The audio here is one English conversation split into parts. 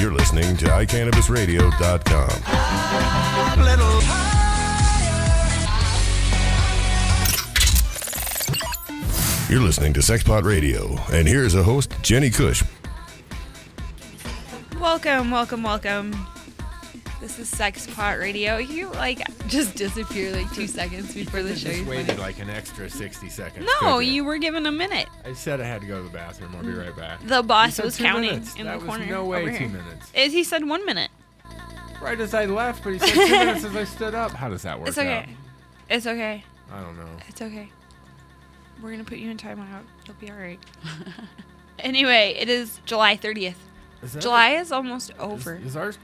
You're listening to iCannabisRadio.com. You're listening to Sexpot Radio, and here's a host, Jenny Cush. Welcome. This is Sexpot Radio. You just disappear 2 seconds before the show. I just waited an extra 60 seconds. No, you were given a minute. I said I had to go to the bathroom. I'll be right back. The boss was counting minutes. in that the corner. Was no way over 2 here. minutes. He said 1 minute. Right as I left, but he said 2 minutes as I stood up. How does that work It's okay. out? It's okay. I don't know. It's okay. We're going to put you in timeout. You'll be all right. Anyway, it is July 30th. July is almost over. Is ours?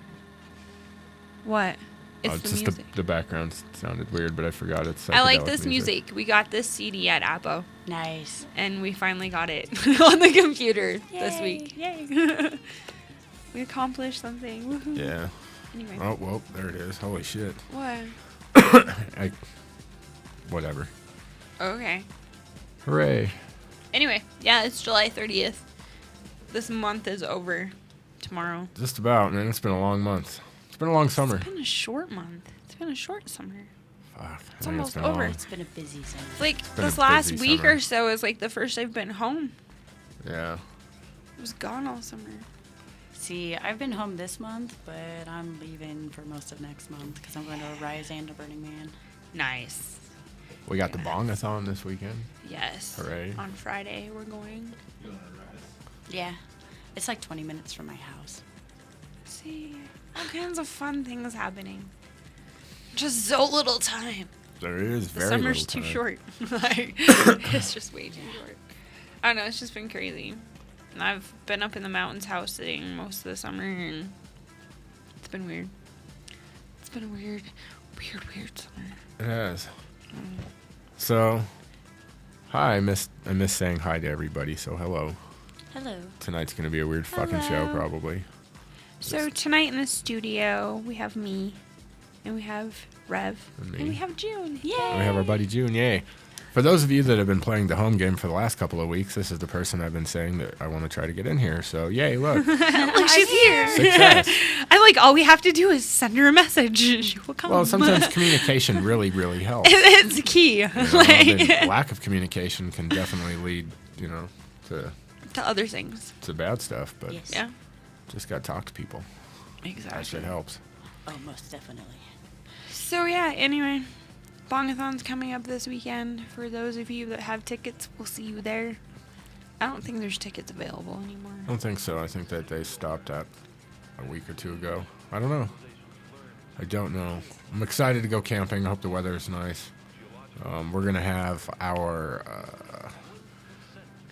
What? It's the just music. The background sounded weird, but I forgot it's I like this music. We got this CD at Apogea. Nice. And we finally got it on the computer this week. Yay. We accomplished something. Woohoo. Yeah. Anyway. Oh, well, there it is. Holy shit. What? Whatever. Okay. Hooray. Anyway, yeah, it's July 30th. This month is over tomorrow. Just about, man. It's been a long month. It's been a long summer. It's been a short month. It's been a short summer. Fuck. It's almost over. It's been a busy summer. This last week or so is the first I've been home. Yeah. I was gone all summer. See, I've been home this month, but I'm leaving for most of next month because I'm going to Rise and to Burning Man. Nice. We got the Bongathon this weekend. Yes. Hooray. On Friday, we're going. Yeah. It's 20 minutes from my house. See, all kinds of fun things happening. Just so little time. There is The very summer's little too time. short. It's just way too short. I don't know, it's just been crazy. And I've been up in the mountains house sitting most of the summer, and it's been weird. It's been a weird summer. It has. So, hi. I miss saying hi to everybody. So hello. Hello. Tonight's gonna be a weird fucking show, Hello. probably. So tonight in the studio, we have me, and we have Rev, And me. and we have June. Yay! And we have our buddy June. Yay! For those of you that have been playing the home game for the last couple of weeks, this is the person I've been saying that I want to try to get in here. So yay! Look, Look, she's here. success. I all we have to do is send her a message. She will come. Well, sometimes communication really, really helps. it's key. You know, then lack of communication can definitely lead, to other things. bad stuff. But Yes. Yeah, just gotta talk to people. That exactly. shit helps. Oh, most definitely. So yeah, anyway, Bongathon's coming up this weekend. For those of you that have tickets, we'll see you there. I don't think there's tickets available anymore. I don't think so. I think that they stopped that a week or two ago. I don't know. I'm excited to go camping. I hope the weather is nice. We're going to have our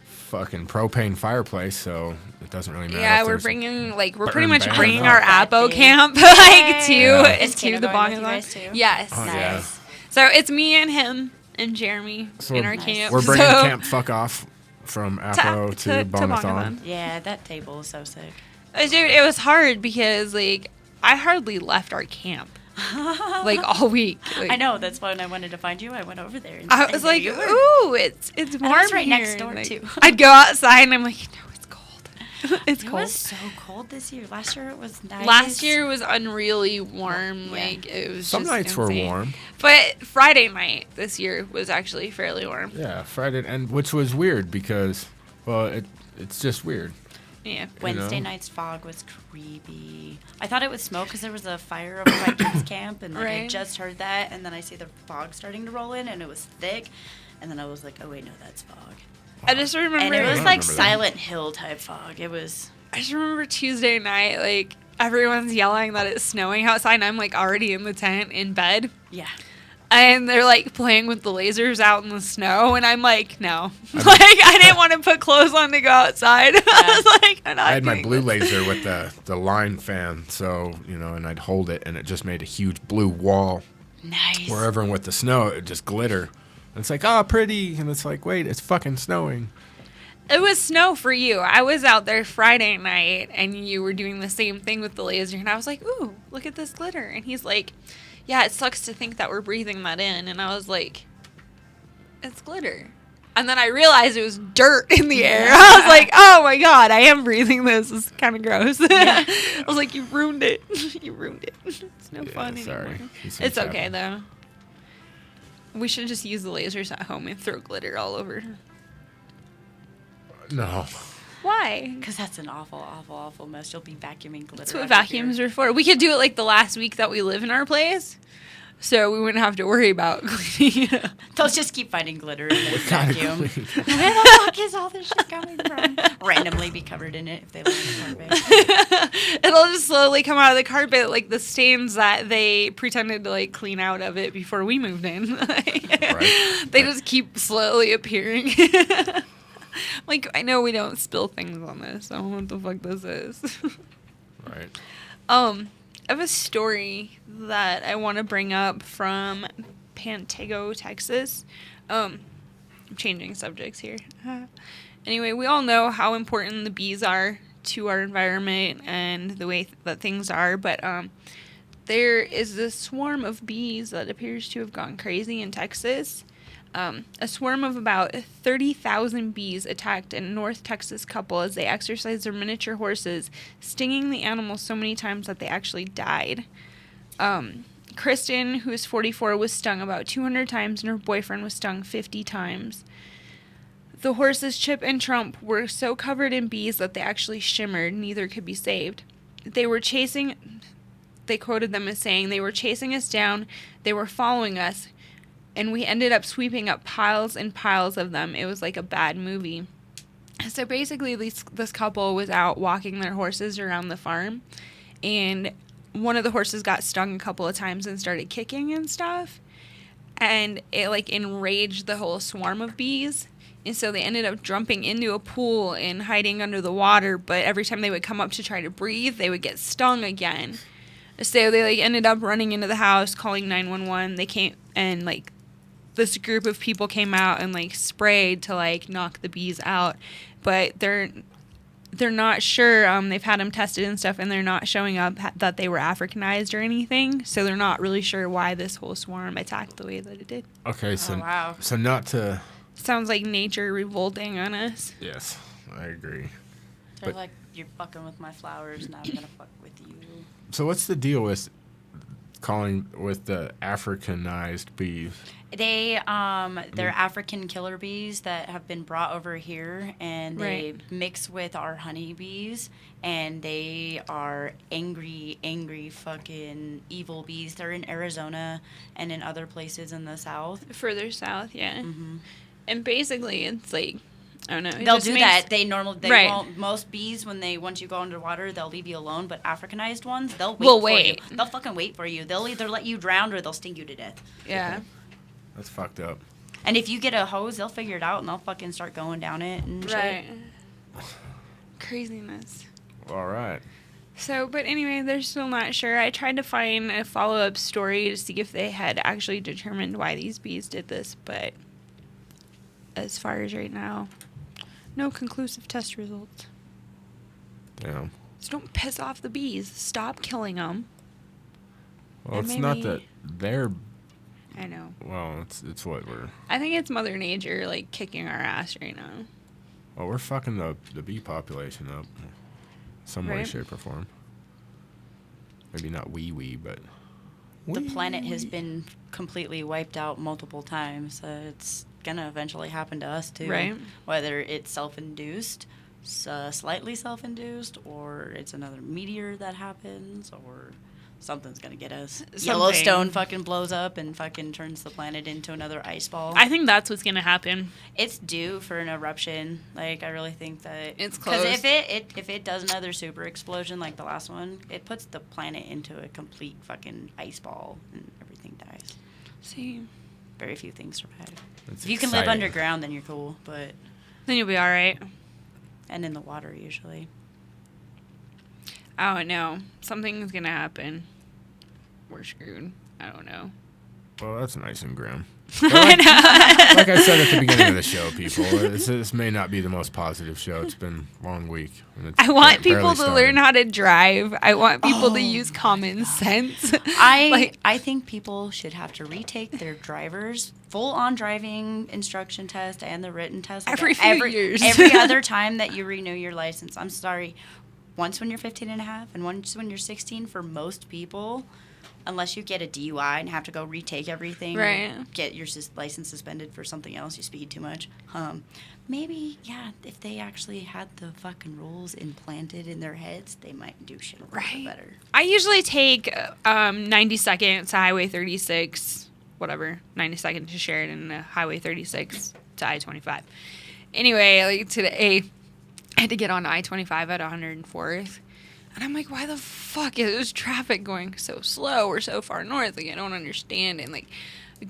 fucking propane fireplace, so it doesn't really matter. Yeah, if we're there's bringing we're burn pretty much ban. bringing Oh, our that Apo big. camp to Yeah. Is to Kenna the going with you Bongathon. guys too? Yes. Oh, Nice. yeah. So it's me and him and Jeremy So in our Nice. camp. We're bringing so, Camp Fuck Off from Apo to Bongathon. Yeah, that table is so sick. Dude, it was hard because I hardly left our camp all week. I know, that's why when I wanted to find you, I went over there. And I and was there like, you were. ooh, it's warm I was right here. next door, Like, too. I'd go outside and I'm like, no, it's cold. It's It cold. was so cold this year. Last year it was nice. Last year was unreally warm. Yeah. It was Some just nights were insane. warm. But Friday night this year was actually fairly warm. Yeah, Friday, and which was weird because, well, it's just weird. Yeah. Wednesday night's fog was creepy. I thought it was smoke because there was a fire over by kids' camp, and I Right. just heard that, and then I see the fog starting to roll in, and it was thick, and then I was like, oh wait, no, that's fog. I just remember. And it was I like remember that. Silent Hill type fog. It was. I just remember Tuesday night, everyone's yelling that it's snowing outside, and I'm already in the tent in bed. Yeah. And they're playing with the lasers out in the snow, and I'm like, no. I didn't want to put clothes on to go outside. I was like, I'm not I had my doing blue this. laser with the line fan, so, and I'd hold it, and it just made a huge blue wall Nice. wherever, and with the snow, it would just glitter. And it's like, oh, pretty, and it's like, wait, it's fucking snowing. It was snow for you. I was out there Friday night, and you were doing the same thing with the laser, and I was like, ooh, look at this glitter. And he's like, yeah, it sucks to think that we're breathing that in. And I was like, it's glitter. And then I realized it was dirt in the air. I was like, oh my God, I am breathing this. It's kind of gross. I was like, you ruined it. You ruined it. It's no fun sorry. anymore. It's okay, though. We should just use the lasers at home and throw glitter all over. No. Why? Because that's an awful, awful, awful mess. You'll be vacuuming glitter. That's what out vacuums of are for. We could do it like the last week that we live in our place. So we wouldn't have to worry about cleaning it up. They'll just keep finding glitter in their Kinda vacuum. clean. Where the fuck is all this shit coming from? Randomly be covered in it if they live in the carpet. It'll just slowly come out of the carpet like the stains that they pretended to like clean out of it before we moved in. Right. They just keep slowly appearing. Like, I know we don't spill things on this. I don't know what the fuck this is. Right. I have a story that I want to bring up from Pantego, Texas. I'm changing subjects here. Anyway, we all know how important the bees are to our environment and the way that things are, but there is this swarm of bees that appears to have gone crazy in Texas. A swarm of about 30,000 bees attacked a North Texas couple as they exercised their miniature horses, stinging the animals so many times that they actually died. Kristen, who is 44, was stung about 200 times, and her boyfriend was stung 50 times. The horses, Chip and Trump, were so covered in bees that they actually shimmered. Neither could be saved. They quoted them as saying, "They were chasing us down, they were following us, and we ended up sweeping up piles and piles of them. It was like a bad movie." So basically, this couple was out walking their horses around the farm, and one of the horses got stung a couple of times and started kicking and stuff, and it like enraged the whole swarm of bees. And so they ended up jumping into a pool and hiding under the water, but every time they would come up to try to breathe, they would get stung again. So they like ended up running into the house, calling 911. They came, and like this group of people came out and like sprayed to like knock the bees out, but they're not sure. They've had them tested and stuff, and they're not showing up that they were Africanized or anything. So they're not really sure why this whole swarm attacked the way that it did. Okay, so wow. so not to. Sounds like nature revolting on us. Yes, I agree. They're But- like, you're fucking with my flowers, now I'm gonna fuck with you. So what's the deal with calling with the Africanized bees? They're African killer bees that have been brought over here, and they mix with our honeybees, and they are angry fucking evil bees. They're in Arizona and in other places in the south. Further south, yeah. Mm-hmm. And basically, it's like, I don't know. They'll do that. They Right. won't. Most bees, once you go underwater, they'll leave you alone. But Africanized ones, they'll wait Will for wait. you. They'll fucking wait for you. They'll either let you drown or they'll sting you to death. Yeah. That's fucked up. And if you get a hose, they'll figure it out and they'll fucking start going down it and Right. shit. Craziness. All right. So, but anyway, they're still not sure. I tried to find a follow-up story to see if they had actually determined why these bees did this, but as far as right now, no conclusive test results. Damn. So don't piss off the bees. Stop killing them. Well, And it's not maybe- that they're. I know. Well, it's what we're. I think it's Mother Nature, like, kicking our ass right now. Well, we're fucking the bee population up, some way, Right. shape, or form. Maybe not wee, but. The planet has been completely wiped out multiple times. It's gonna eventually happen to us too. Right. Whether it's self-induced, slightly self-induced, or it's another meteor that happens, or something's gonna get us. Yellowstone fucking blows up and fucking turns the planet into another ice ball. I think that's what's going to happen. It's due for an eruption. Like, I really think that It's close. Because if it does another super explosion like the last one, it puts the planet into a complete fucking ice ball and everything dies. See, Very few things survive. It's If you can live exciting. underground, then you're cool. But then you'll be all right. and in the water usually. I don't know. Something's going to happen. We're screwed. I don't know. Well, that's nice and grim. Like I said at the beginning of the show, people, this may not be the most positive show. It's been a long week. I want people to learn how to drive. I want people to use common sense. I think people should have to retake their driver's full-on driving instruction test and the written test every few years. Every other time that you renew your license. I'm sorry. Once when you're 15 and a half and once when you're 16 for most people. Unless you get a DUI and have to go retake everything, right? Get your license suspended for something else, you speed too much. Maybe, yeah, if they actually had the fucking rules implanted in their heads, they might do shit a little bit better. I usually take 92nd to Highway 36, whatever, 92nd to Sheridan, Highway 36 to I-25. Anyway, like today, I had to get on I-25 at 104th. And I'm like, why the fuck is traffic going so slow or so far north? Like, I don't understand. And, like,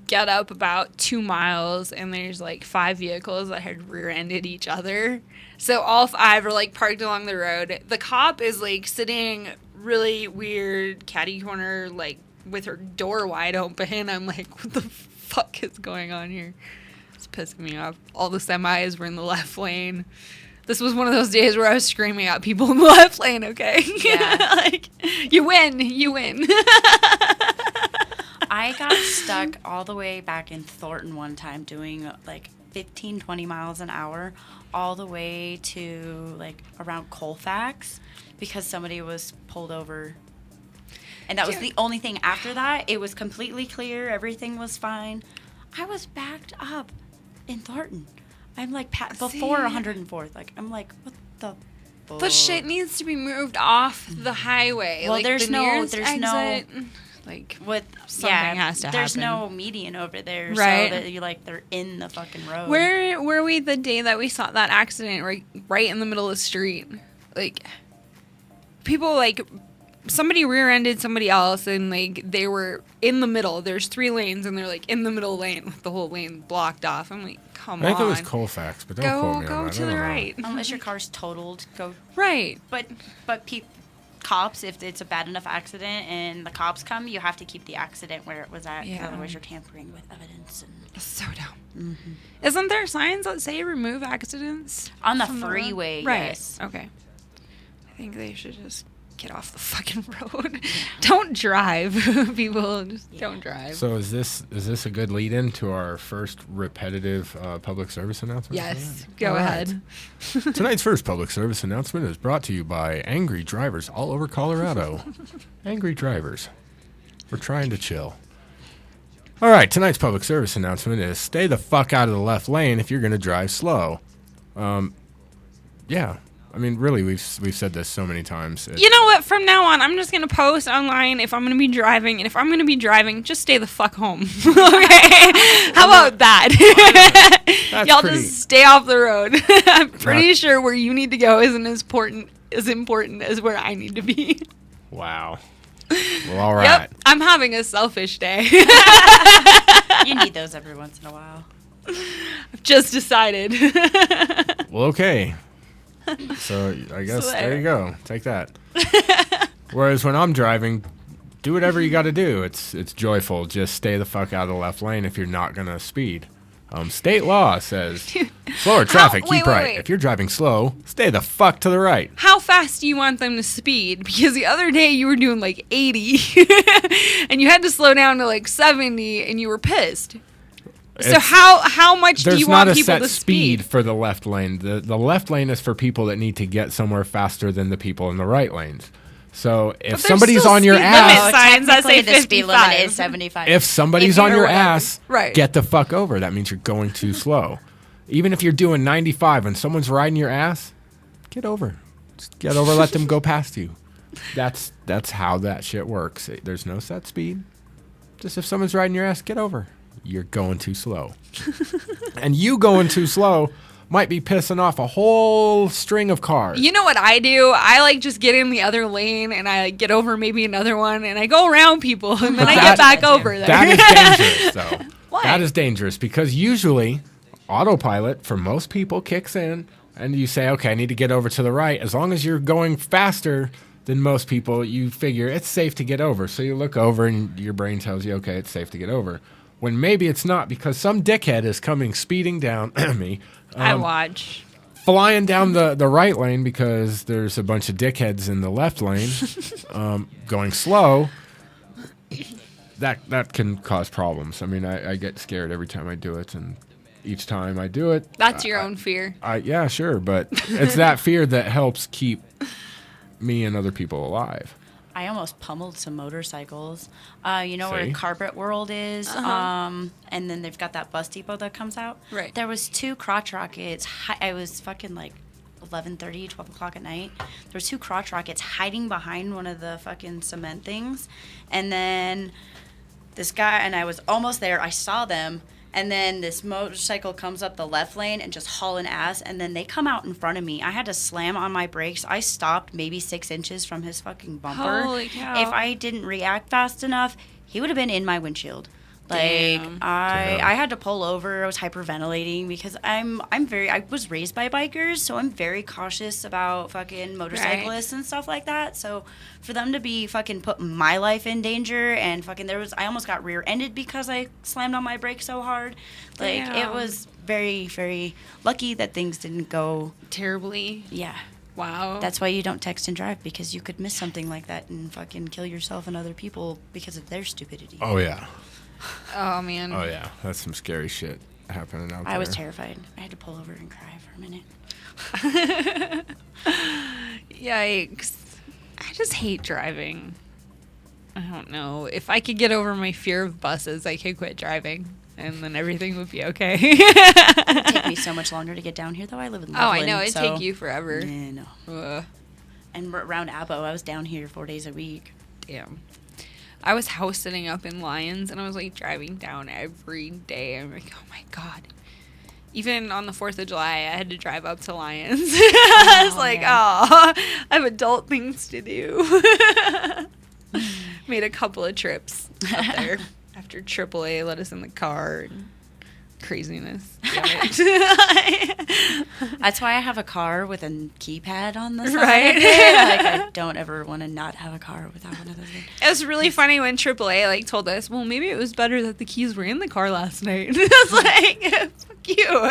get up about 2 miles, and there's, like, 5 vehicles that had rear-ended each other. So all 5 are, like, parked along the road. The cop is, like, sitting really weird, catty corner, like, with her door wide open. I'm like, what the fuck is going on here? It's pissing me off. All the semis were in the left lane. This was one of those days where I was screaming at people in the left lane, okay? Yeah. Like, you win. I got stuck all the way back in Thornton one time doing, like, 15, 20 miles an hour all the way to, like, around Colfax because somebody was pulled over. And that was the only thing after that. It was completely clear. Everything was fine. I was backed up in Thornton. I'm like before 104th. Like I'm like, what the? But shit needs to be moved off the highway. Well, like, there's the no like with something has to there's happen. no median over there, right? So that you like they're in the fucking road. Where were we the day that we saw that accident? Right in the middle of the street. Like people like. Somebody rear-ended somebody else, and, like, they were in the middle. There's 3 lanes, and they're, like, in the middle lane with the whole lane blocked off. I'm like, come on. I think it was Colfax, but don't quote me on that. Go to the right. Unless your car's totaled, go. Right. But cops, if it's a bad enough accident and the cops come, you have to keep the accident where it was at, because otherwise you're tampering with evidence. It's so dumb. Mm-hmm. Isn't there signs that say remove accidents? On the freeway, right. Yes. Okay. I think they should just get off the fucking road. Don't drive, people. Just don't drive. So is this a good lead-in to our first repetitive public service announcement? Yes. Go ahead. Tonight's first public service announcement is brought to you by angry drivers all over Colorado. Angry drivers. We're trying to chill. All right, tonight's public service announcement is stay the fuck out of the left lane if you're going to drive slow. Yeah. I mean, really, we've said this so many times. You know what? From now on, I'm just going to post online if I'm going to be driving. And if I'm going to be driving, just stay the fuck home. Okay? How about that? Y'all just stay off the road. I'm pretty sure where you need to go isn't as important as where I need to be. Wow. Well, all right. Yep. I'm having a selfish day. You need those every once in a while. I've just decided. Well, okay. So I guess there you go. Take that. Whereas when I'm driving, do whatever you got to do. It's joyful. Just stay the fuck out of the left lane if you're not gonna speed. State law says slower traffic, keep right. Wait. If you're driving slow, stay the fuck to the right. How fast do you want them to speed? Because the other day you were doing like 80, and you had to slow down to like 70, and you were pissed. So how much do you want people to speed? There's not a set speed for the left lane. The left lane is for people that need to get somewhere faster than the people in the right lanes. So if somebody's on your ass, signs that say the speed limit is 75. If somebody's on your ass, get the fuck over. That means you're going too slow. Even if you're doing 95 and someone's riding your ass, get over. Just get over. Let them go past you. That's how that shit works. There's no set speed. Just if someone's riding your ass, get over. You're going too slow. And you going too slow might be pissing off a whole string of cars. You know what I do? I like just get in the other lane and I get over maybe another one and I go around people and then I get back over there. That is dangerous, though. Why? That is dangerous because usually autopilot for most people kicks in and you say, okay, I need to get over to the right. As long as you're going faster than most people, you figure it's safe to get over. So you look over and your brain tells you, okay, it's safe to get over. when maybe it's not, because some dickhead is coming speeding down me. I watch. Flying down the right lane because there's a bunch of dickheads in the left lane going slow. That can cause problems. I mean, I get scared every time I do it, and each time I do it... That's your own fear. Yeah, sure, but it's that fear that helps keep me and other people alive. I almost pummeled some motorcycles. You know where See? Carpet World is? Uh-huh. And then they've got that bus depot that comes out. Right. There was 2 crotch rockets. I was fucking like 11:30, 12 o'clock at night. There was 2 crotch rockets hiding behind one of the fucking cement things. And then this guy, and I was almost there. I saw them. And then this motorcycle comes up the left lane and just hauling ass. And then they come out in front of me. I had to slam on my brakes. I stopped maybe 6 inches from his fucking bumper. Holy cow. If I didn't react fast enough, he would have been in my windshield. Like, Damn. I had to pull over. I was hyperventilating because I was raised by bikers, so I'm very cautious about fucking motorcyclists and stuff like that. So for them to be fucking putting my life in danger and fucking I almost got rear-ended because I slammed on my brakes so hard. Like, Damn. it was very, very lucky that things didn't go. Terribly. Yeah. Wow. That's why you don't text and drive, because you could miss something like that and fucking kill yourself and other people because of their stupidity. Oh, yeah. Oh, man. Oh, yeah. That's some scary shit happening out there. I was terrified. I had to pull over and cry for a minute. Yikes. I just hate driving. I don't know. If I could get over my fear of buses, I could quit driving, and then everything would be okay. It would take me so much longer to get down here, though. I live in Loveland. Oh, I know. It'd take you forever. No. Ugh, And around Abo, I was down here 4 days a week. damn. I was house sitting up in Lyons, and I was, like, driving down every day. I'm like, oh, my God. Even on the 4th of July, I had to drive up to Lyons. I was like, oh, I have adult things to do. Made a couple of trips up there after AAA let us in the car. And craziness. Damn it. That's why I have a car with a keypad on the side. Right. Of it. Like, I don't ever want to not have a car without one of those things. It was really funny when AAA like told us, well, maybe it was better that the keys were in the car last night. I was like, fuck you.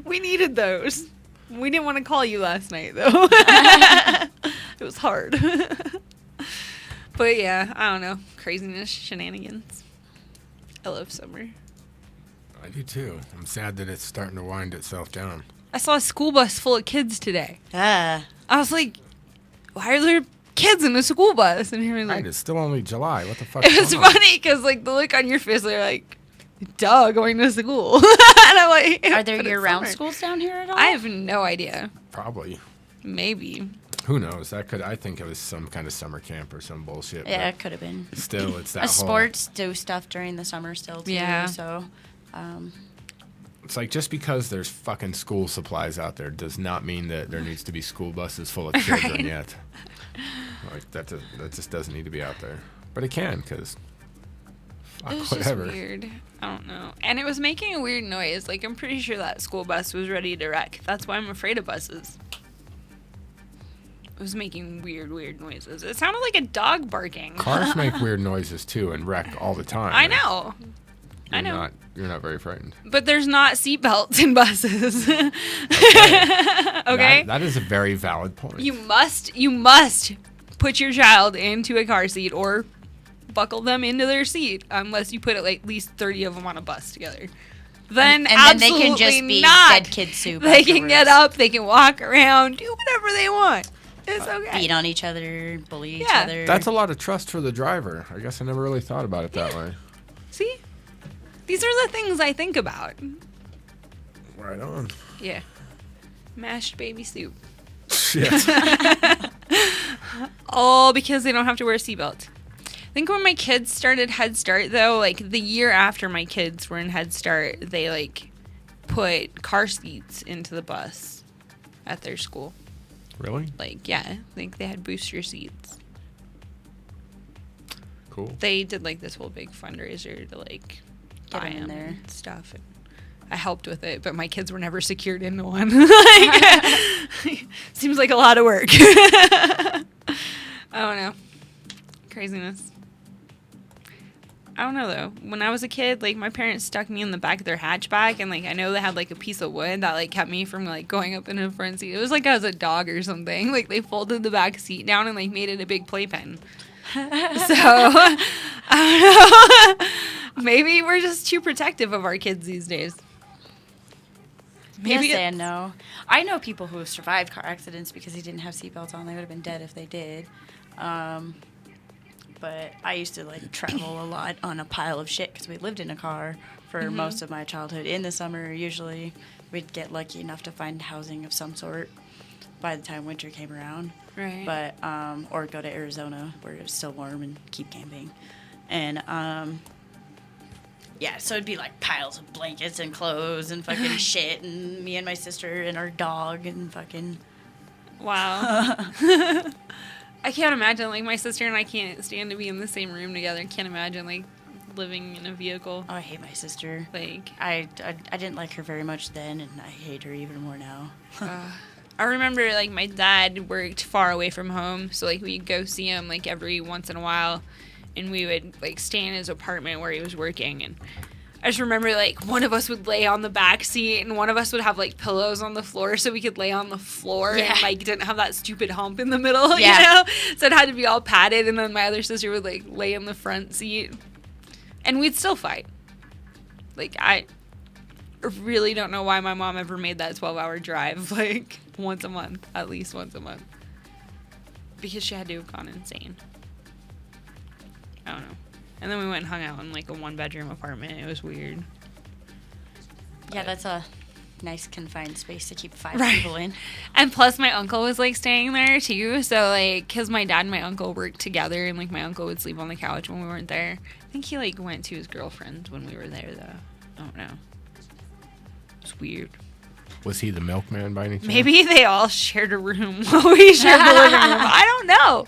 We needed those. We didn't want to call you last night, though. It was hard. But yeah, I don't know. Craziness, shenanigans. I love summer. I do, too. I'm sad that it's starting to wind itself down. I saw a school bus full of kids today. I Ah. was like, why are there kids in a school bus? And you're like, Right, it's still only July. What the fuck? it was funny because like the look on your face, they're like, duh, going to school. And I'm like, Are there but it's year-round summer. schools down here at all? I have no idea. Probably. Maybe. Who knows? I think it was some kind of summer camp or some bullshit. Yeah, but it could have been. Still, it's that whole... Sports do stuff during the summer still, too. Yeah. So, It's like just because there's fucking school supplies out there does not mean that there needs to be school buses full of children Right. yet. Like that just doesn't need to be out there. But it can, because It was whatever. just weird. I don't know. And it was making a weird noise. Like, I'm pretty sure that school bus was ready to wreck. That's why I'm afraid of buses. It was making weird noises. It sounded like a dog barking. Cars make weird noises too and wreck all the time. I know. I You're know. You're not very frightened. But there's not seatbelts in buses. Okay? That is a very valid point. You must put your child into a car seat or buckle them into their seat unless you put at least 30 of them on a bus together. Then and then they absolutely can just be not. dead kid soup. They can get afterwards. up, they can walk around, do whatever they want. It's okay. Beat on each other, bully each Yeah. other. That's a lot of trust for the driver. I guess I never really thought about it that way. See? These are the things I think about. Right on. Yeah. Mashed baby soup. Shit. All because they don't have to wear a seatbelt. I think when my kids started Head Start, though, like the year after my kids were in Head Start, they like put car seats into the bus at their school. Really? Like, yeah, I think they had booster seats. Cool. They did like this whole big fundraiser to like Get buy 'em in them there. and stuff. And I helped with it, but my kids were never secured into one. Like, seems like a lot of work. I don't know. Craziness. I don't know though. When I was a kid, like my parents stuck me in the back of their hatchback, and like I know they had like a piece of wood that like kept me from like going up in the front seat. It was like I was a dog or something. Like they folded the back seat down and like made it a big playpen. So I don't know. Maybe we're just too protective of our kids these days. Maybe yes and no. I know people who have survived car accidents because they didn't have seatbelts on. They would have been dead if they did. But I used to like travel a lot on a pile of shit because we lived in a car for most of my childhood. In the summer, usually we'd get lucky enough to find housing of some sort by the time winter came around. Right. But or go to Arizona where it's still warm and keep camping. And yeah, so it'd be like piles of blankets and clothes and fucking shit, and me and my sister and our dog and fucking. Wow. I can't imagine, like, my sister and I can't stand to be in the same room together. I can't imagine, like, living in a vehicle. Oh, I hate my sister. Like, I didn't like her very much then, and I hate her even more now. I remember, like, my dad worked far away from home, so, like, we'd go see him, like, every once in a while, and we would, like, stay in his apartment where he was working, and I just remember, like, one of us would lay on the back seat, and one of us would have, like, pillows on the floor so we could lay on the floor and, like, didn't have that stupid hump in the middle, you know? So it had to be all padded, and then my other sister would, like, lay in the front seat. And we'd still fight. Like, I really don't know why my mom ever made that 12-hour drive, like, once a month, at least once a month. Because she had to have gone insane. I don't know. And then we went and hung out in, like, a one-bedroom apartment. It was weird. Yeah, that's a nice confined space to keep 5 right. people in. And plus, my uncle was, like, staying there, too. So, like, because my dad and my uncle worked together, and, like, my uncle would sleep on the couch when we weren't there. I think he, like, went to his girlfriend when we were there, though. I don't know. It's weird. Was he the milkman by any chance? Maybe they all shared a room while we shared the living room. I don't know.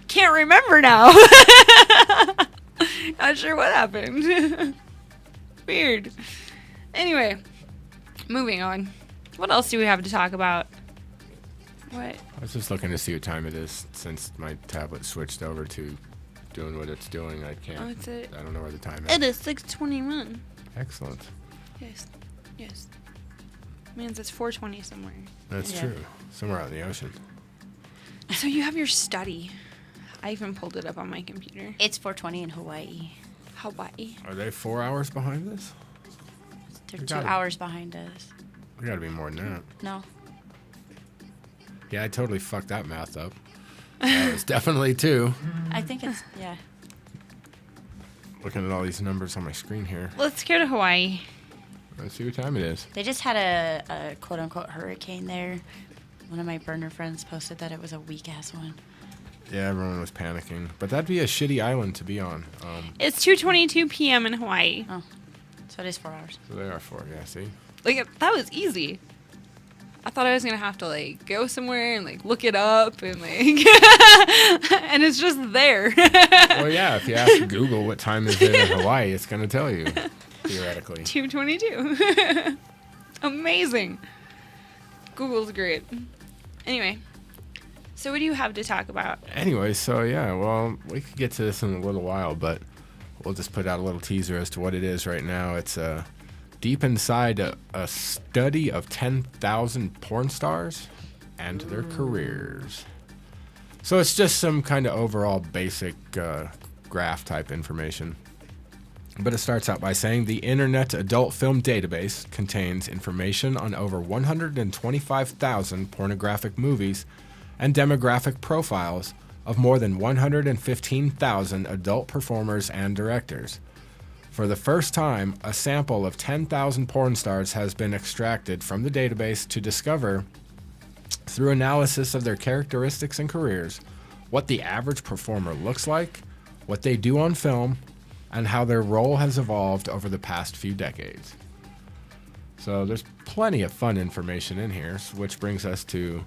Can't remember now. Not sure what happened. Weird. Anyway, moving on. What else do we have to talk about? What? I was just looking to see what time it is since my tablet switched over to doing what it's doing. I can't. Oh, it's I don't know where the time is. It is 6:21. Excellent. Yes. Yes. Means it's 4:20 somewhere. That's true. Somewhere out in the ocean. So you have your study. I even pulled it up on my computer. It's 4:20 in Hawaii. Hawaii. Are they 4 hours behind us? They're 2 hours behind us. We gotta be more than that. No. Yeah, I totally fucked that math up. That was definitely 2. I think it's, yeah. Looking at all these numbers on my screen here. Let's go to Hawaii. Let's see what time it is. They just had a quote-unquote hurricane there. One of my burner friends posted that it was a weak-ass one. Yeah, everyone was panicking. But that'd be a shitty island to be on. It's 2:22 p.m. in Hawaii. Oh, so it is 4 hours. So they are 4, yeah, see? Like, that was easy. I thought I was going to have to, like, go somewhere and, like, look it up and, like... and it's just there. Well, yeah, if you ask Google what time is it in Hawaii, it's going to tell you, theoretically. 2:22. Amazing. Google's great. Anyway, so what do you have to talk about? Anyway, so yeah, well, we could get to this in a little while, but we'll just put out a little teaser as to what it is right now. It's deep inside a study of 10,000 porn stars and their careers. So it's just some kind of overall basic graph type information. But it starts out by saying the Internet Adult Film Database contains information on over 125,000 pornographic movies and demographic profiles of more than 115,000 adult performers and directors. For the first time, a sample of 10,000 porn stars has been extracted from the database to discover, through analysis of their characteristics and careers, what the average performer looks like, what they do on film, and how their role has evolved over the past few decades. So there's plenty of fun information in here, which brings us to,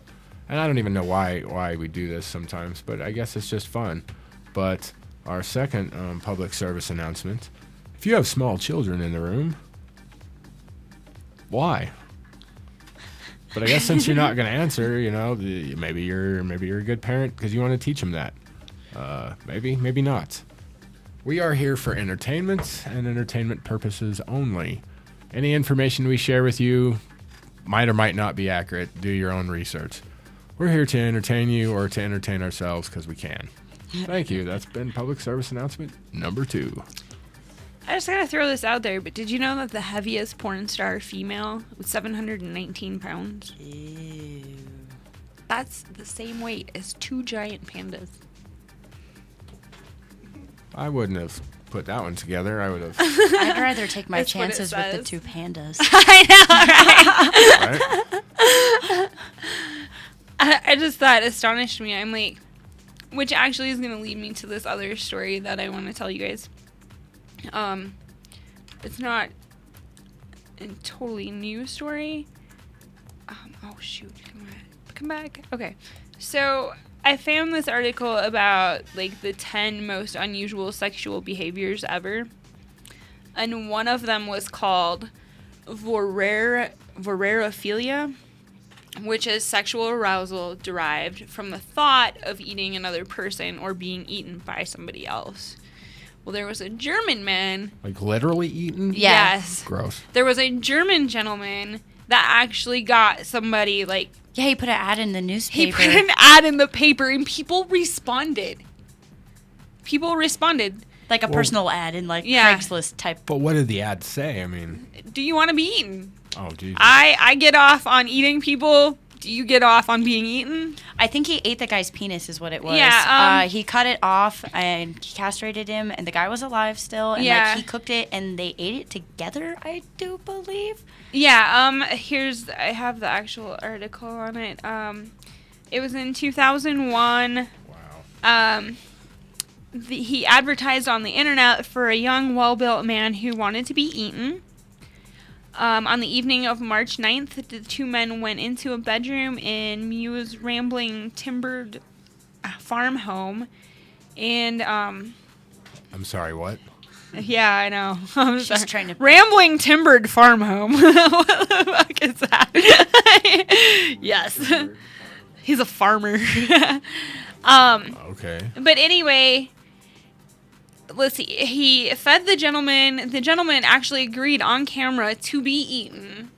and I don't even know why we do this sometimes, but I guess it's just fun. But our second public service announcement: if you have small children in the room, why? But I guess since you're not going to answer, you know, maybe you're a good parent because you want to teach them that. Maybe not. We are here for entertainment and entertainment purposes only. Any information we share with you might or might not be accurate. Do your own research. We're here to entertain you or to entertain ourselves because we can. Thank you. That's been public service announcement number 2. I just gotta throw this out there, but did you know that the heaviest porn star female was 719 pounds? Ew. That's the same weight as 2 giant pandas. I wouldn't have put that one together. I would have. I'd rather take my That's what it chances with the says. 2 pandas. I know, right? Right? I just thought it astonished me. I'm like, which actually is gonna lead me to this other story that I want to tell you guys. It's not a totally new story. Oh shoot, come back. Okay, so I found this article about like the 10 most unusual sexual behaviors ever, and one of them was called voreirophilia, which is sexual arousal derived from the thought of eating another person or being eaten by somebody else. Well, there was a German man. Like literally eaten? Yeah. Yes. Gross. There was a German gentleman that actually got somebody, like, Yeah, he put an ad in the newspaper. he put an ad in the paper and people responded. Like a personal ad in like Yeah. Craigslist type. But what did the ad say? I mean, Do you want to be eaten? oh, Jesus. I get off on eating people. Do you get off on being eaten? I think he ate the guy's penis is what it was. Yeah, he cut it off and he castrated him and the guy was alive still and Yeah. like he cooked it and they ate it together, I do believe. Yeah, I have the actual article on it. It was in 2001. Wow. He advertised on the internet for a young, well-built man who wanted to be eaten. On the evening of March 9th, the 2 men went into a bedroom in Mew's rambling timbered farm home. And, I'm sorry, what? yeah, I know. I'm She's sorry. trying to- Rambling timbered farm home. What the fuck is that? Yes. He's a farmer. Okay. But anyway, let's see. He fed the gentleman. The gentleman actually agreed on camera to be eaten.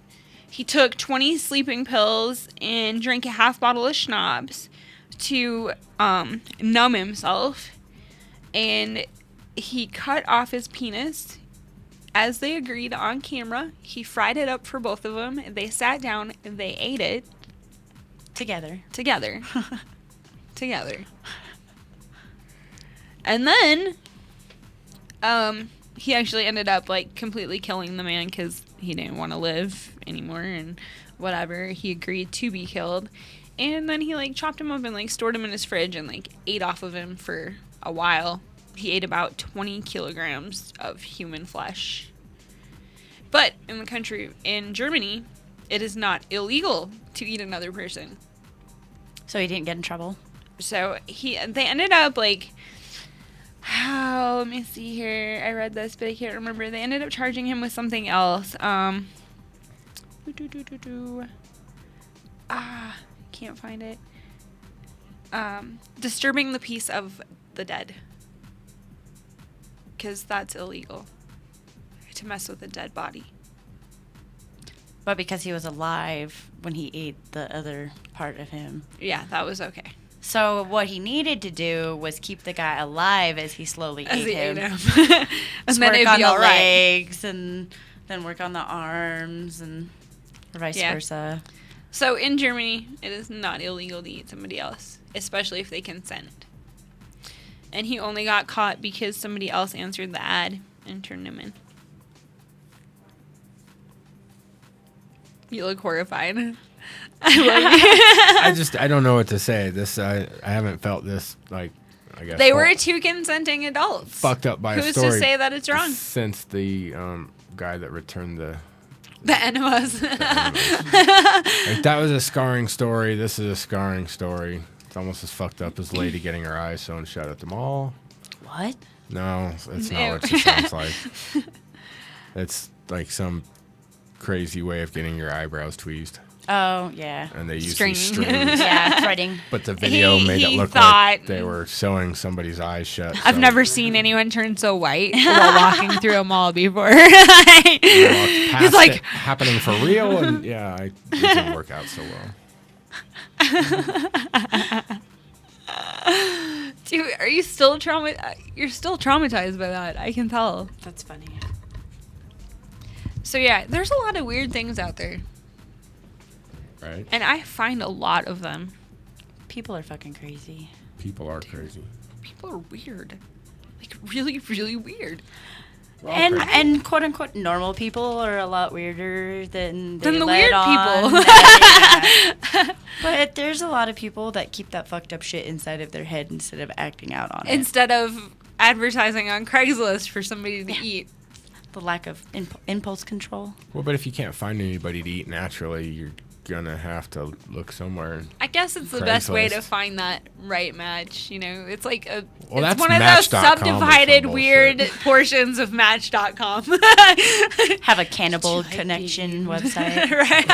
He took 20 sleeping pills and drank a half bottle of schnapps to numb himself. And he cut off his penis as they agreed on camera. He fried it up for both of them. They sat down and they ate it Together. together. And then he actually ended up like completely killing the man because he didn't want to live anymore and whatever. He agreed to be killed, and then he like chopped him up and like stored him in his fridge and like ate off of him for a while. He ate about 20 kilograms of human flesh. But in Germany, it is not illegal to eat another person. So he didn't get in trouble. So they ended up like, let me see here. I read this, but I can't remember. They ended up charging him with something else. Can't find it. Disturbing the peace of the dead. Because that's illegal. To mess with a dead body. But because he was alive when he ate the other part of him. Yeah, that was okay. So what he needed to do was keep the guy alive as he slowly As ate he him. ate him. Just And then work it'd on be the all right. legs and then work on the arms and vice Yeah. versa. So in Germany, it is not illegal to eat somebody else, especially if they consent. And he only got caught because somebody else answered the ad and turned him in. You look horrified. I don't know what to say. I haven't felt this, like, I guess. They were 2 consenting adults. Fucked up by a Who's story. to say that it's wrong? Since the guy that returned the enemas. like, that was a scarring story. This is a scarring story. It's almost as fucked up as lady getting her eyes sewn shut at the mall. What? No, it's not Ew. what it sounds like. It's like some crazy way of getting your eyebrows tweezed. Oh, yeah. And they use String. these strings. Yeah, threading. But the video made it look like they were sewing somebody's eyes shut. I've never seen anyone turn so white while walking through a mall before. He's like, it happening for real, and it didn't work out so well. Dude, are you still You're still traumatized by that. I can tell. That's funny. So yeah, there's a lot of weird things out there. Right? And I find a lot of them. People are fucking crazy. People are crazy. People are weird. Like, really, really weird. And quote unquote normal people are a lot weirder than the weird people. But there's a lot of people that keep that fucked up shit inside of their head instead of acting out on it. Instead of advertising on Craigslist for somebody to eat. The lack of impulse control. Well, but if you can't find anybody to eat naturally, you're gonna have to look somewhere. I guess it's the best way to find that right match. It's like it's one of those subdivided weird portions of Match.com. Have a cannibal connection website. Right.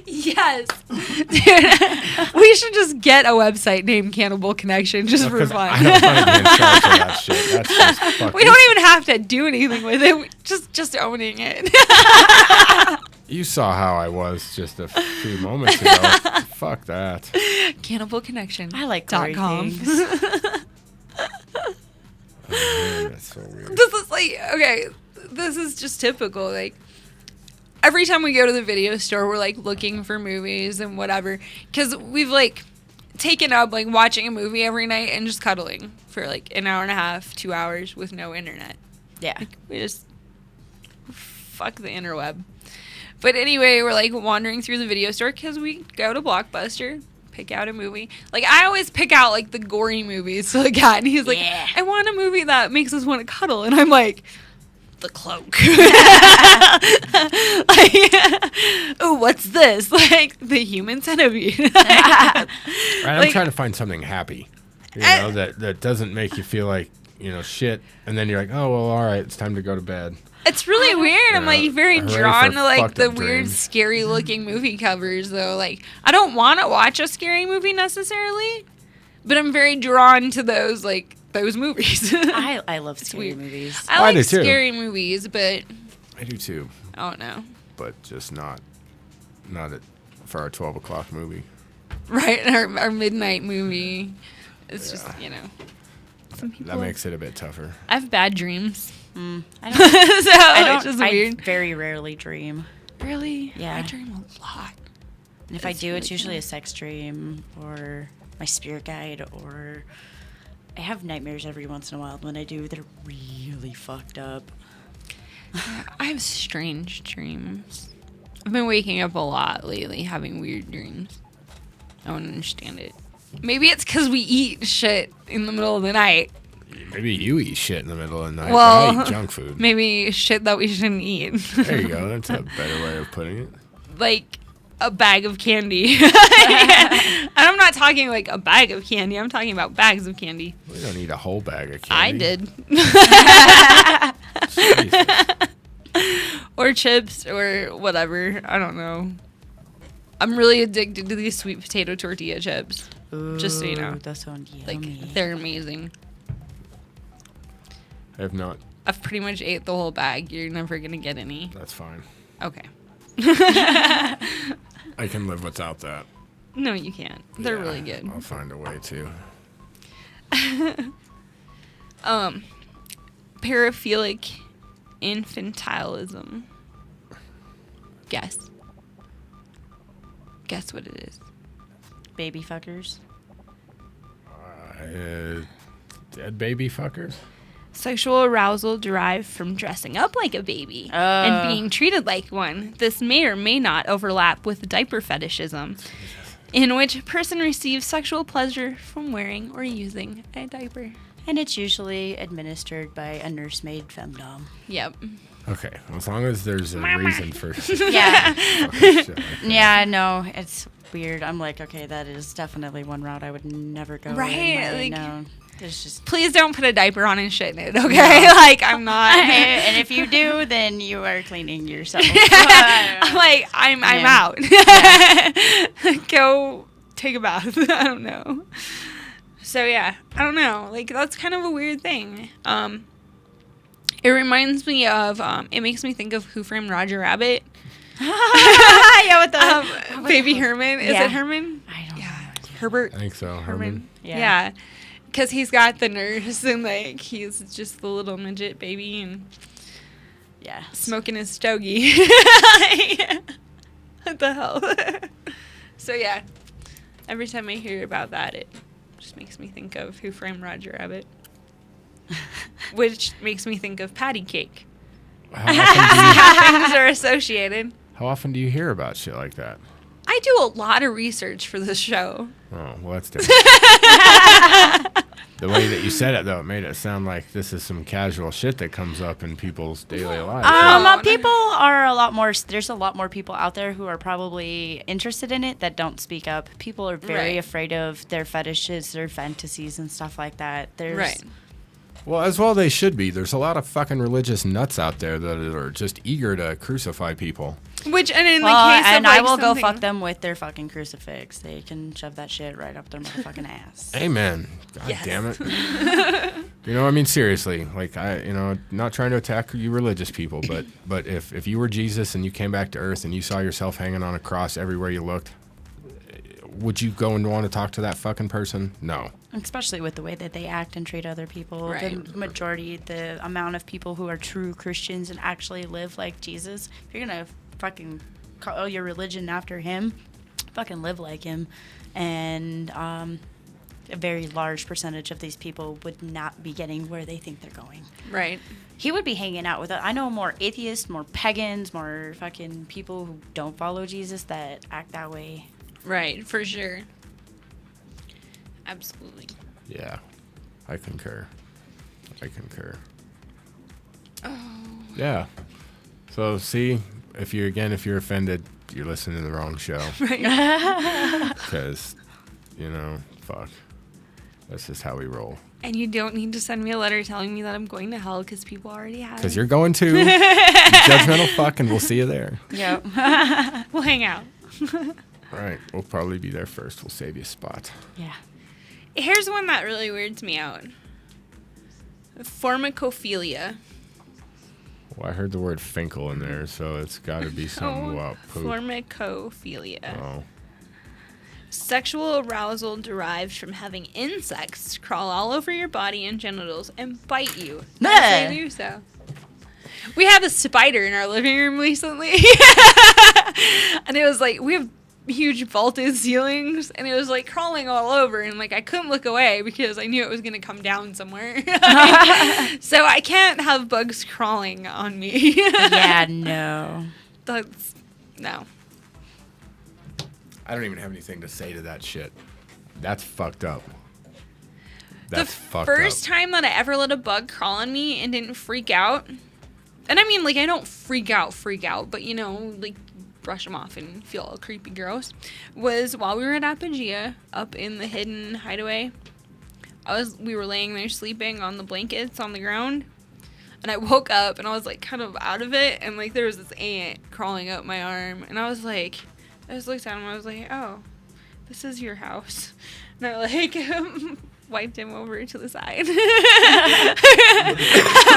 Yes. Dude, we should just get a website named Cannibal Connection just for fun. I don't want to be in charge of that shit. That's just fucking... We don't even have to do anything with it. Just owning it. You saw how I was just a few moments ago. Fuck that. Cannibal Connection. I like .com. Oh, man, that's so weird. This is this is just typical. Like, every time we go to the video store, we're like looking for movies and whatever. Because we've like taken up like watching a movie every night and just cuddling for like an hour and a half, 2 hours with no internet. Yeah. Like, we just fuck the interweb. But anyway, we're like wandering through the video store because we go to Blockbuster, pick out a movie. Like, I always pick out like the gory movies to look at. And he's like, I want a movie that makes us want to cuddle. And I'm like, The Cloak. Oh, what's this? Like, The Human Centipede. Right, I'm trying to find something happy, that doesn't make you feel like, shit. And then you're like, oh, well, all right, it's time to go to bed. It's really weird. I'm like very drawn to like the weird, dreams. scary looking movie covers though. Like, I don't want to watch a scary movie necessarily, but I'm very drawn to those movies. I love scary movies. I like scary movies, but I do too. I don't know. But just not for our 12 o'clock movie. Right, our midnight movie. It's just some people. That makes it a bit tougher. I have bad dreams. I it's weird. very rarely dream. Really? Yeah. I dream a lot. And if I do, it's usually a sex dream or my spirit guide, or I have nightmares every once in a while. When I do, they're really fucked up. I have strange dreams. I've been waking up a lot lately, having weird dreams. I don't understand it. Maybe it's because we eat shit in the middle of the night. Maybe you eat shit in the middle of the night. Well, I eat junk food. Maybe shit that we shouldn't eat. There you go. That's a better way of putting it. Like a bag of candy. And I'm not talking like a bag of candy. I'm talking about bags of candy. We don't eat a whole bag of I candy. did. Or chips or whatever. I don't know. I'm really addicted to these sweet potato tortilla chips. Ooh, just so you know. That sounds yummy. Like, they're amazing. I have not. I've pretty much ate the whole bag. You're never going to get any. That's fine. Okay. I can live without that. No, you can't. They're really good. I'll find a way to. Paraphilic infantilism. Guess what it is. Baby fuckers. Dead baby fuckers? Sexual arousal derived from dressing up like a baby and being treated like one. This may or may not overlap with diaper fetishism, in which a person receives sexual pleasure from wearing or using a diaper. And it's usually administered by a nursemaid femdom. Yep. Okay, as long as there's a reason for Yeah. shit like Yeah, no, it's weird. I'm like, okay, that is definitely one route I would never go. Right, like, no. There's just please don't put a diaper on and shit in it, okay? No. Like, I'm not. And if you do, then you are cleaning yourself. I'm like, I'm out. Yeah. Go take a bath. I don't know. So, yeah, I don't know. Like, that's kind of a weird thing. It reminds me of, it makes me think of Who Framed Roger Rabbit. Yeah, with the Baby Herman. Is it Herman? I don't know. Herbert. I think so. Herman. Yeah. Because he's got the nurse and, like, he's just the little midget baby and smoking his stogie. What the hell? So, yeah. Every time I hear about that, it just makes me think of Who Framed Roger Rabbit. Which makes me think of patty cake. How things are associated. How often do you hear about shit like that? I do a lot of research for this show. Oh, well, that's different. The way that you said it, though, it made it sound like this is some casual shit that comes up in people's daily lives. People are a lot more. There's a lot more people out there who are probably interested in it that don't speak up. People are very afraid of their fetishes, their fantasies, and stuff like that. There's Well, as well they should be. There's a lot of fucking religious nuts out there that are just eager to crucify people. Which, and in the case of, like, I will go fuck them with their fucking crucifix. They can shove that shit right up their motherfucking ass. Amen. God damn it. You know, I mean, seriously. Like, not trying to attack you religious people, but if you were Jesus and you came back to Earth and you saw yourself hanging on a cross everywhere you looked, would you go and want to talk to that fucking person? No. Especially with the way that they act and treat other people. Right. The amount of people who are true Christians and actually live like Jesus, if you're going to fucking call your religion after him, fucking live like him. And a very large percentage of these people would not be getting where they think they're going. Right. He would be hanging out with I know more atheists, more pagans, more fucking people who don't follow Jesus that act that way. Right, for sure. Absolutely. Yeah, I concur. Oh. Yeah. So, see, if you're offended, you're listening to the wrong show. Right. Because, fuck. That's just how we roll. And you don't need to send me a letter telling me that I'm going to hell because people already have. Because you're going to. You judgmental fuck, and we'll see you there. Yep. We'll hang out. Right. We'll probably be there first. We'll save you a spot. Yeah. Here's one that really weirds me out. Formicophilia. Well, I heard the word Finkel in there, so it's got to be something about poop. Formicophilia. Oh. Sexual arousal derived from having insects crawl all over your body and genitals and bite you as they do so. We have a spider in our living room recently. And it was like, we have huge vaulted ceilings, and it was like crawling all over, and like I couldn't look away because I knew it was going to come down somewhere. So I can't have bugs crawling on me. Yeah, no. No. I don't even have anything to say to that shit. That's fucked up. That's fucked up. The first time that I ever let a bug crawl on me and didn't freak out, and I mean, like, I don't freak out, but, like, brush them off and feel all creepy gross, was while we were at Apogea, up in the hidden hideaway. We were laying there sleeping on the blankets on the ground, and I woke up, and I was, like, kind of out of it, and, like, there was this ant crawling up my arm, and I just looked at him, and I was like, oh, this is your house. And I, like, wiped him over to the side.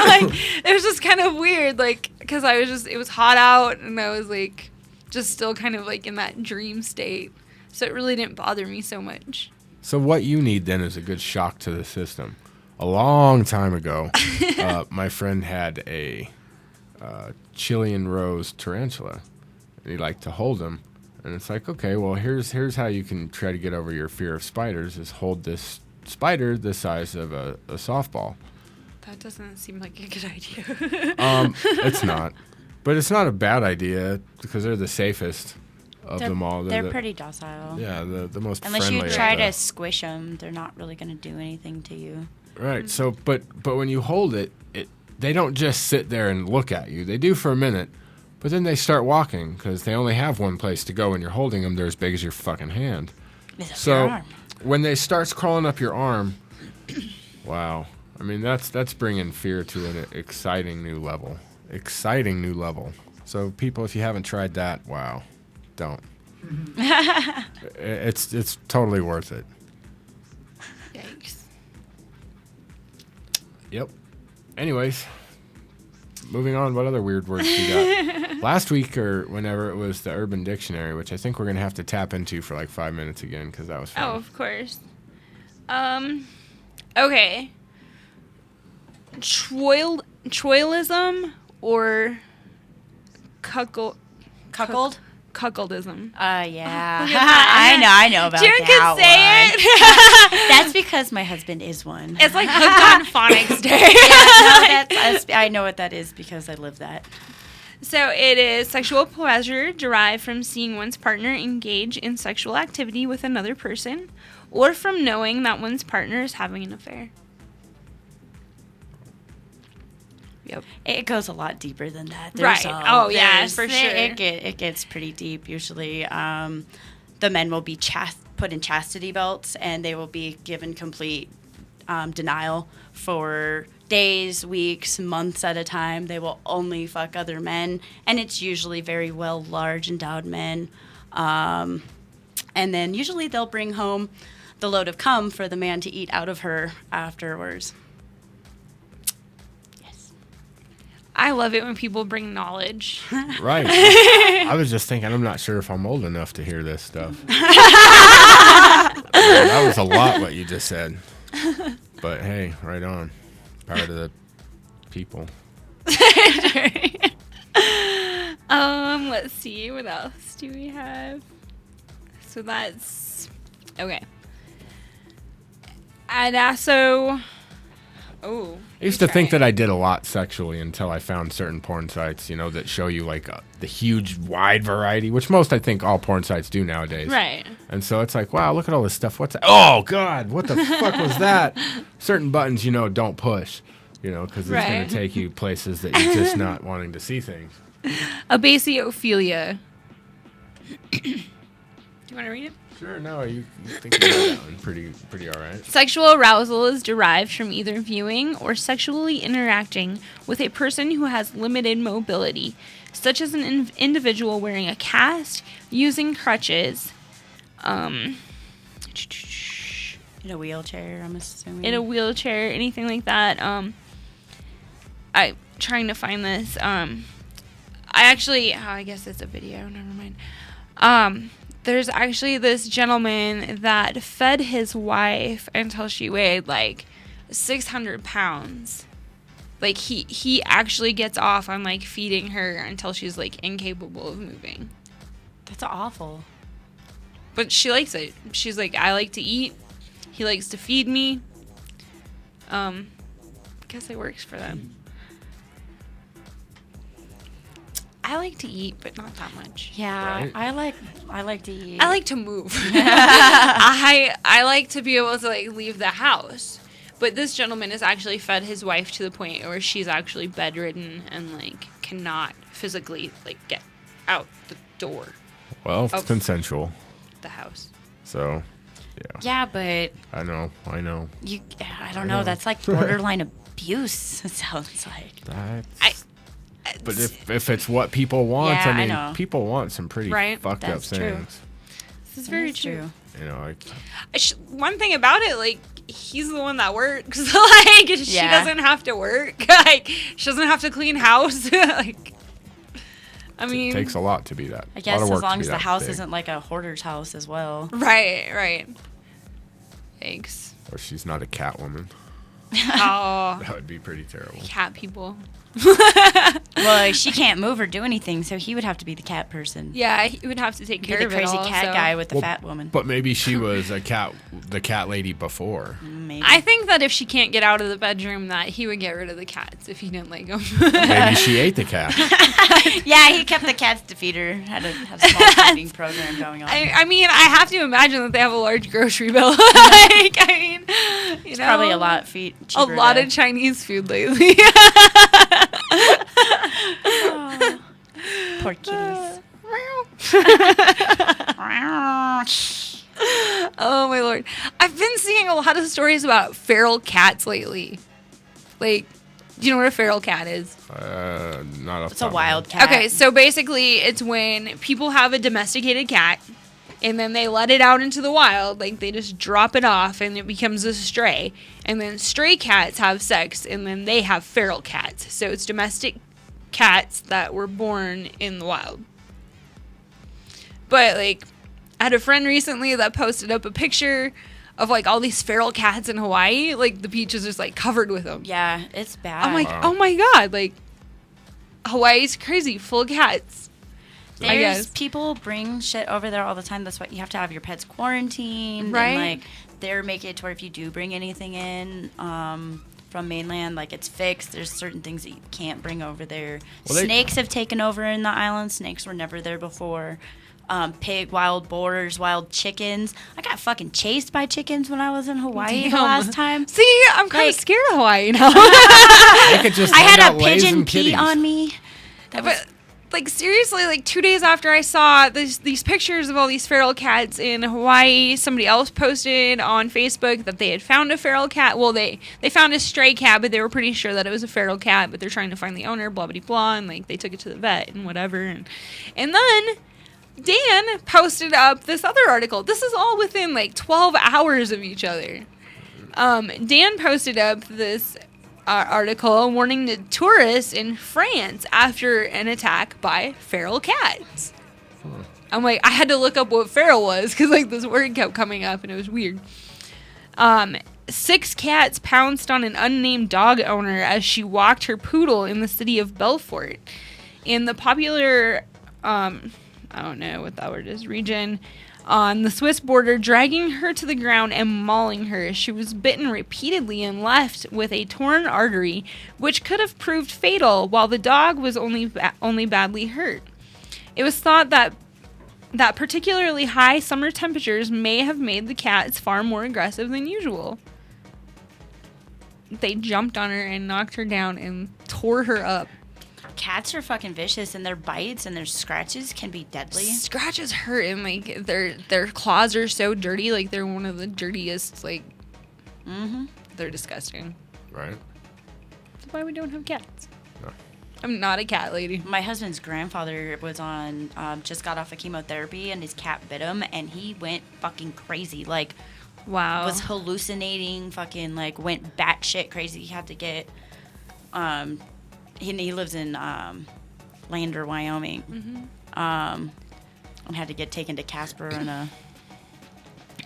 Like, it was just kind of weird, like, because it was hot out, and I was, like, just still kind of, like, in that dream state. So it really didn't bother me so much. So what you need, then, is a good shock to the system. A long time ago, my friend had a Chilean rose tarantula, and he liked to hold them. And it's like, okay, well, here's how you can try to get over your fear of spiders, is hold this spider the size of a softball. That doesn't seem like a good idea. It's not. But it's not a bad idea, because they're the safest of them all. They're pretty docile. Yeah, the most Unless friendly. you try to squish them, they're not really going to do anything to you. Right. So, but when you hold it, they don't just sit there and look at you. They do for a minute, but then they start walking, because they only have one place to go when you're holding them. They're as big as your fucking hand. So when they starts crawling up your arm, Wow. I mean, that's bringing fear to an exciting new level. Exciting new level. So people, if you haven't tried that, wow, don't. It's totally worth it. Yikes. Yep. Anyways, moving on. What other weird words we got? Last week or whenever it was the Urban Dictionary, which I think we're gonna have to tap into for like 5 minutes again because that was fun. Oh, of course. Okay. Troilism or Cuckold? Cuckoldism. Yeah. I know about June that can say one. it. That's because my husband is one. It's like hooked on phonics day. I know what that is because I live that. So it is sexual pleasure derived from seeing one's partner engage in sexual activity with another person or from knowing that one's partner is having an affair. Yep. It goes a lot deeper than that. Yeah, for sure. It gets pretty deep. Usually the men will be put in chastity belts, and they will be given complete denial for days, weeks, months at a time. They will only fuck other men, and it's usually very well large endowed men. And then usually they'll bring home the load of cum for the man to eat out of her afterwards. I love it when people bring knowledge. Right. I was just thinking, I'm not sure if I'm old enough to hear this stuff. That was a lot what you just said. But hey, right on. Power to the people. Let's see, what else do we have? So that's okay. Adasso. Oh. I used to think that I did a lot sexually until I found certain porn sites, that show you like the huge wide variety, which most I think all porn sites do nowadays. Right. And so it's like, wow, look at all this stuff. What's that? Oh God, what the fuck was that? Certain buttons, don't push, because it's going to take you places that you're just not wanting to see things. Abasiophobia. Do you want to read it? Sure, no, you think you know that one pretty all right. Sexual arousal is derived from either viewing or sexually interacting with a person who has limited mobility, such as an individual wearing a cast, using crutches, in a wheelchair, I'm assuming. In a wheelchair, anything like that. I'm trying to find this. I guess it's a video. Never mind. There's actually this gentleman that fed his wife until she weighed like 600 pounds. Like he actually gets off on like feeding her until she's like incapable of moving. That's awful. But she likes it. She's like, I like to eat. He likes to feed me. Guess it works for them. I like to eat, but not that much. Yeah, right? I like to eat. I like to move. I like to be able to like leave the house. But this gentleman has actually fed his wife to the point where she's actually bedridden and like cannot physically like get out the door. Well, it's consensual. The house. So, yeah. Yeah, but I know. I don't know. That's like borderline abuse. It sounds like. But if it's what people want, Yeah, I know. people want some pretty fucked up That's true. things. This is very true. One thing about it, like, he's the one that works. Like, she doesn't have to work. Like, she doesn't have to clean house. Like, I mean, it takes a lot to be that. I guess as long as the house isn't like a hoarder's house as well. Right. Thanks. Or she's not a cat woman. Oh. That would be pretty terrible. Cat people. Well, she can't move or do anything, so he would have to be the cat person. Yeah, he would have to take care Be of the it crazy all, cat so. guy with the fat woman. But maybe she was the cat lady before. Maybe. I think that if she can't get out of the bedroom, that he would get rid of the cats if he didn't like them. Maybe she ate the cat. Yeah, he kept the cats to feed her. Had a small feeding program going on. I mean, I have to imagine that they have a large grocery bill. Like, I mean, it's probably a lot cheaper. A lot of Chinese food lately. Oh, poor kitties. Oh my lord. I've been seeing a lot of stories about feral cats lately. Like, do you know what a feral cat is? Not It's a wild cat. Okay, so basically it's when people have a domesticated cat and then they let it out into the wild, like they just drop it off and it becomes a stray. And then stray cats have sex and then they have feral cats. So it's domestic cats that were born in the wild. But like, I had a friend recently that posted up a picture of like all these feral cats in Hawaii. Like the beach is just like covered with them. Yeah, it's bad. I'm like, oh my God, like Hawaii's crazy, full of cats. There's people bring shit over there all the time. That's why you have to have your pets quarantined. Right. And, like, they're making it to where if you do bring anything in from mainland, like, it's fixed. There's certain things that you can't bring over there. Well, snakes have taken over in the island. Snakes were never there before. Wild boars, wild chickens. I got fucking chased by chickens when I was in Hawaii the last time. See, I'm kind of scared of Hawaii now. I had a pigeon pee on me. Like, seriously, like 2 days after I saw these pictures of all these feral cats in Hawaii, somebody else posted on Facebook that they had found a feral cat. Well, they found a stray cat, but they were pretty sure that it was a feral cat, but they're trying to find the owner, blah, blah, blah, and, like, they took it to the vet and whatever. And then Dan posted up this other article. This is all within, like, 12 hours of each other. Dan posted up this article warning the tourists in France after an attack by feral cats. I'm like, I had to look up what feral was because like this word kept coming up and it was weird. 6 cats pounced on an unnamed dog owner as she walked her poodle in the city of Belfort. In the popular, I don't know what that word is, region on the Swiss border, dragging her to the ground and mauling her. She was bitten repeatedly and left with a torn artery, which could have proved fatal, while the dog was only badly hurt. It was thought that particularly high summer temperatures may have made the cats far more aggressive than usual. They jumped on her and knocked her down and tore her up. Cats are fucking vicious, and their bites and their scratches can be deadly. Scratches hurt, and like their claws are so dirty. Like they're one of the dirtiest. Like, they're disgusting. Right. That's why we don't have cats. No. I'm not a cat lady. My husband's grandfather was on, just got off of chemotherapy, and his cat bit him, and he went fucking crazy. Like, wow, was hallucinating. Fucking like went batshit crazy. He had to get, He lives in Lander, Wyoming, and had to get taken to Casper in a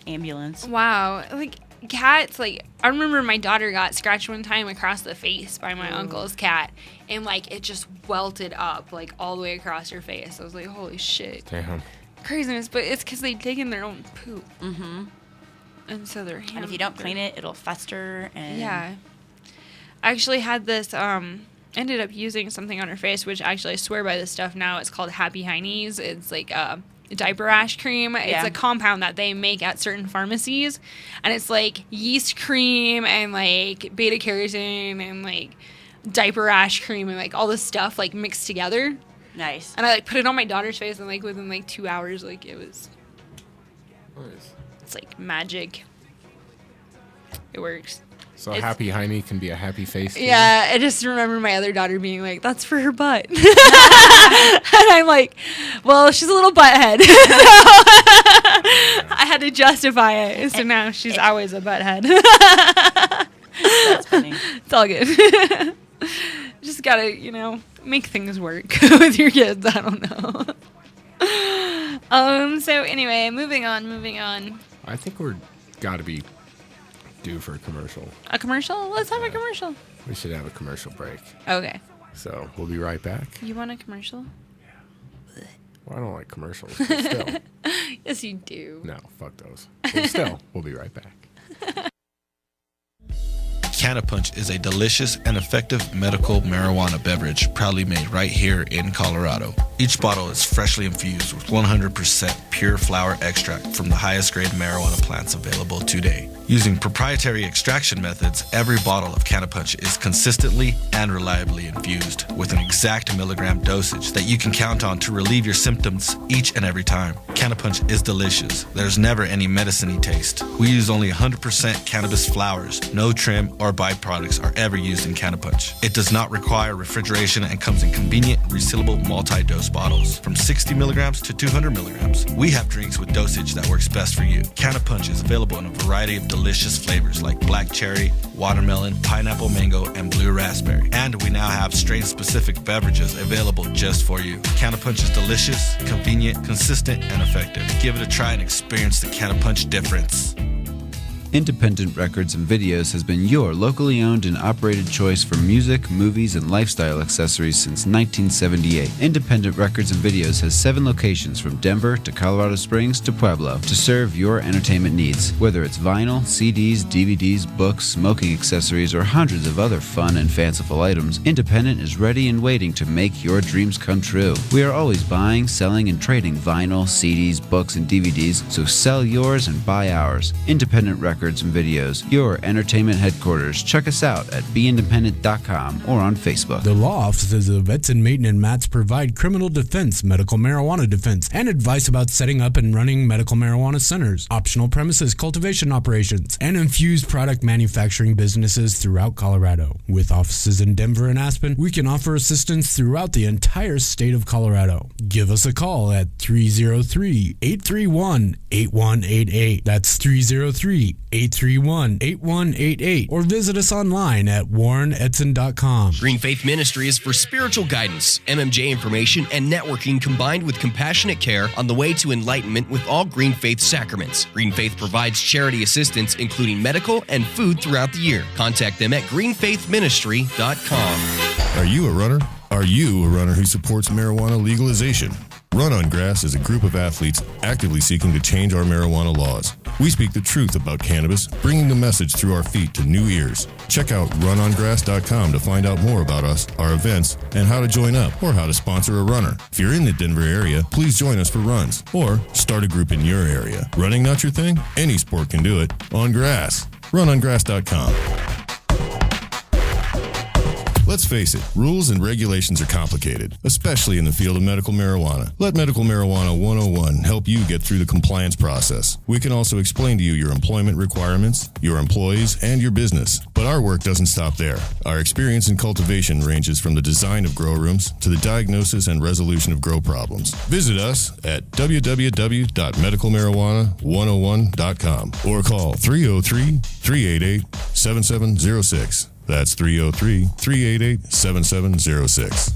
ambulance. Wow, like cats. Like I remember my daughter got scratched one time across the face by my uncle's cat, and like it just welted up like all the way across her face. I was like, holy shit, damn, craziness. But it's because they've taken their own poop, and so their hands. And if you don't clean it, it'll fester. And yeah, I actually had this. Ended up using something on her face, which actually I swear by this stuff now. It's called Happy Heinies. It's like a diaper rash cream. Yeah. It's a compound that they make at certain pharmacies, and it's like yeast cream and like beta carotene and like diaper rash cream and like all this stuff like mixed together. Nice. And I like put it on my daughter's face, and like within like 2 hours, like it was. Nice. It's like magic. It works. So a happy hiney can be a happy face too? Yeah, I just remember my other daughter being like, that's for her butt. And I'm like, well, she's a little butthead. I had to justify it. So now she's always a butthead. That's funny. It's all good. Just gotta, make things work with your kids. I don't know. So anyway, moving on. I think we're gotta be due for a commercial. A commercial? Let's have a commercial. We should have a commercial break. Okay. So we'll be right back. You want a commercial? Well, I don't like commercials, but still. Yes, you do. No, fuck those. But still, we'll be right back. Canna Punch is a delicious and effective medical marijuana beverage proudly made right here in Colorado. Each bottle is freshly infused with 100% pure flower extract from the highest grade marijuana plants available today. Using proprietary extraction methods, every bottle of Canapunch is consistently and reliably infused with an exact milligram dosage that you can count on to relieve your symptoms each and every time. Canapunch is delicious. There's never any medicine-y taste. We use only 100% cannabis flowers. No trim or byproducts are ever used in Canapunch. It does not require refrigeration and comes in convenient, resealable multi-dose bottles from 60 milligrams to 200 milligrams. We have drinks with dosage that works best for you. Canapunch is available in a variety of delicious flavors like black cherry, watermelon, pineapple mango, and blue raspberry. And we now have strain-specific beverages available just for you. Canapunch is delicious, convenient, consistent, and effective. Give it a try and experience the Canapunch difference. Independent Records and Videos has been your locally owned and operated choice for music, movies, and lifestyle accessories since 1978. Independent Records and Videos has 7 locations from Denver to Colorado Springs to Pueblo to serve your entertainment needs. Whether it's vinyl, CDs, DVDs, books, smoking accessories, or hundreds of other fun and fanciful items, Independent is ready and waiting to make your dreams come true. We are always buying, selling, and trading vinyl, CDs, books, and DVDs, so sell yours and buy ours. Independent Records and Videos, your entertainment headquarters. Check us out at beindependent.com or on Facebook. The law offices of Edson, Maton, and Matz provide criminal defense, medical marijuana defense, and advice about setting up and running medical marijuana centers, optional premises cultivation operations, and infused product manufacturing businesses throughout Colorado. With offices in Denver and Aspen, we can offer assistance throughout the entire state of Colorado. Give us a call at 303-831-8188. That's 303-831-8188, or visit us online at warrenedson.com. Green Faith Ministry is for spiritual guidance, MMJ information, and networking combined with compassionate care on the way to enlightenment with all Green Faith sacraments. Green Faith provides charity assistance, including medical and food throughout the year. Contact them at greenfaithministry.com. Are you a runner? Are you a runner who supports marijuana legalization? Run on Grass is a group of athletes actively seeking to change our marijuana laws. We speak the truth about cannabis, bringing the message through our feet to new ears. Check out runongrass.com to find out more about us, our events, and how to join up or how to sponsor a runner. If you're in the Denver area, please join us for runs or start a group in your area. Running not your thing? Any sport can do it on grass. Runongrass.com. Let's face it, rules and regulations are complicated, especially in the field of medical marijuana. Let Medical Marijuana 101 help you get through the compliance process. We can also explain to you your employment requirements, your employees, and your business. But our work doesn't stop there. Our experience in cultivation ranges from the design of grow rooms to the diagnosis and resolution of grow problems. Visit us at www.medicalmarijuana101.com or call 303-388-7706. That's 303-388-7706.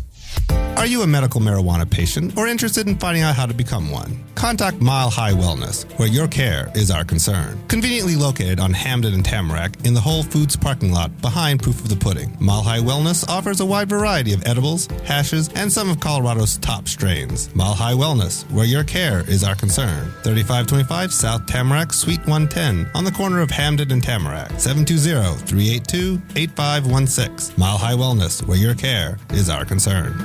Are you a medical marijuana patient or interested in finding out how to become one? Contact Mile High Wellness, where your care is our concern. Conveniently located on Hamden and Tamarack in the Whole Foods parking lot behind Proof of the Pudding, Mile High Wellness offers a wide variety of edibles, hashes, and some of Colorado's top strains. Mile High Wellness, where your care is our concern. 3525 South Tamarack, Suite 110, on the corner of Hamden and Tamarack. 720-382-8516. Mile High Wellness, where your care is our concern.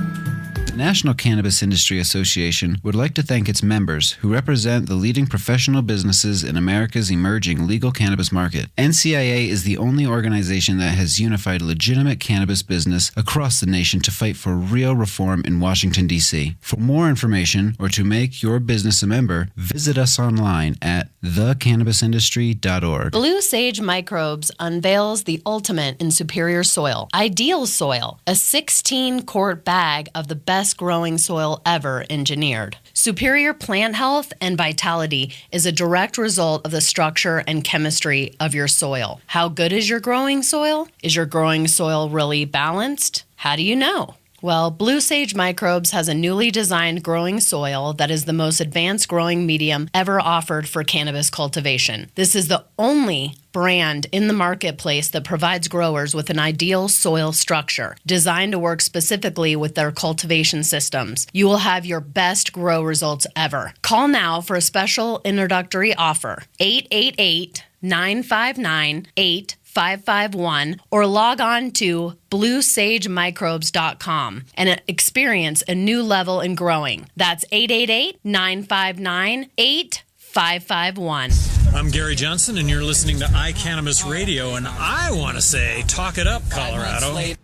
The National Cannabis Industry Association would like to thank its members who represent the leading professional businesses in America's emerging legal cannabis market. NCIA is the only organization that has unified legitimate cannabis business across the nation to fight for real reform in Washington, D.C. For more information or to make your business a member, visit us online at thecannabisindustry.org. Blue Sage Microbes unveils the ultimate in superior soil, Ideal Soil, a 16-quart bag of the best growing soil ever engineered. Superior plant health and vitality is a direct result of the structure and chemistry of your soil. How good is your growing soil? Is your growing soil really balanced? How do you know? Well, Blue Sage Microbes has a newly designed growing soil that is the most advanced growing medium ever offered for cannabis cultivation. This is the only brand in the marketplace that provides growers with an ideal soil structure designed to work specifically with their cultivation systems. You will have your best grow results ever. Call now for a special introductory offer. 888-959-8556. 888-551 or log on to bluesagemicrobes.com and experience a new level in growing. That's 888-959-8551. I'm Gary Johnson, and you're listening to iCannabis Radio, and I want to say, talk it up, Colorado.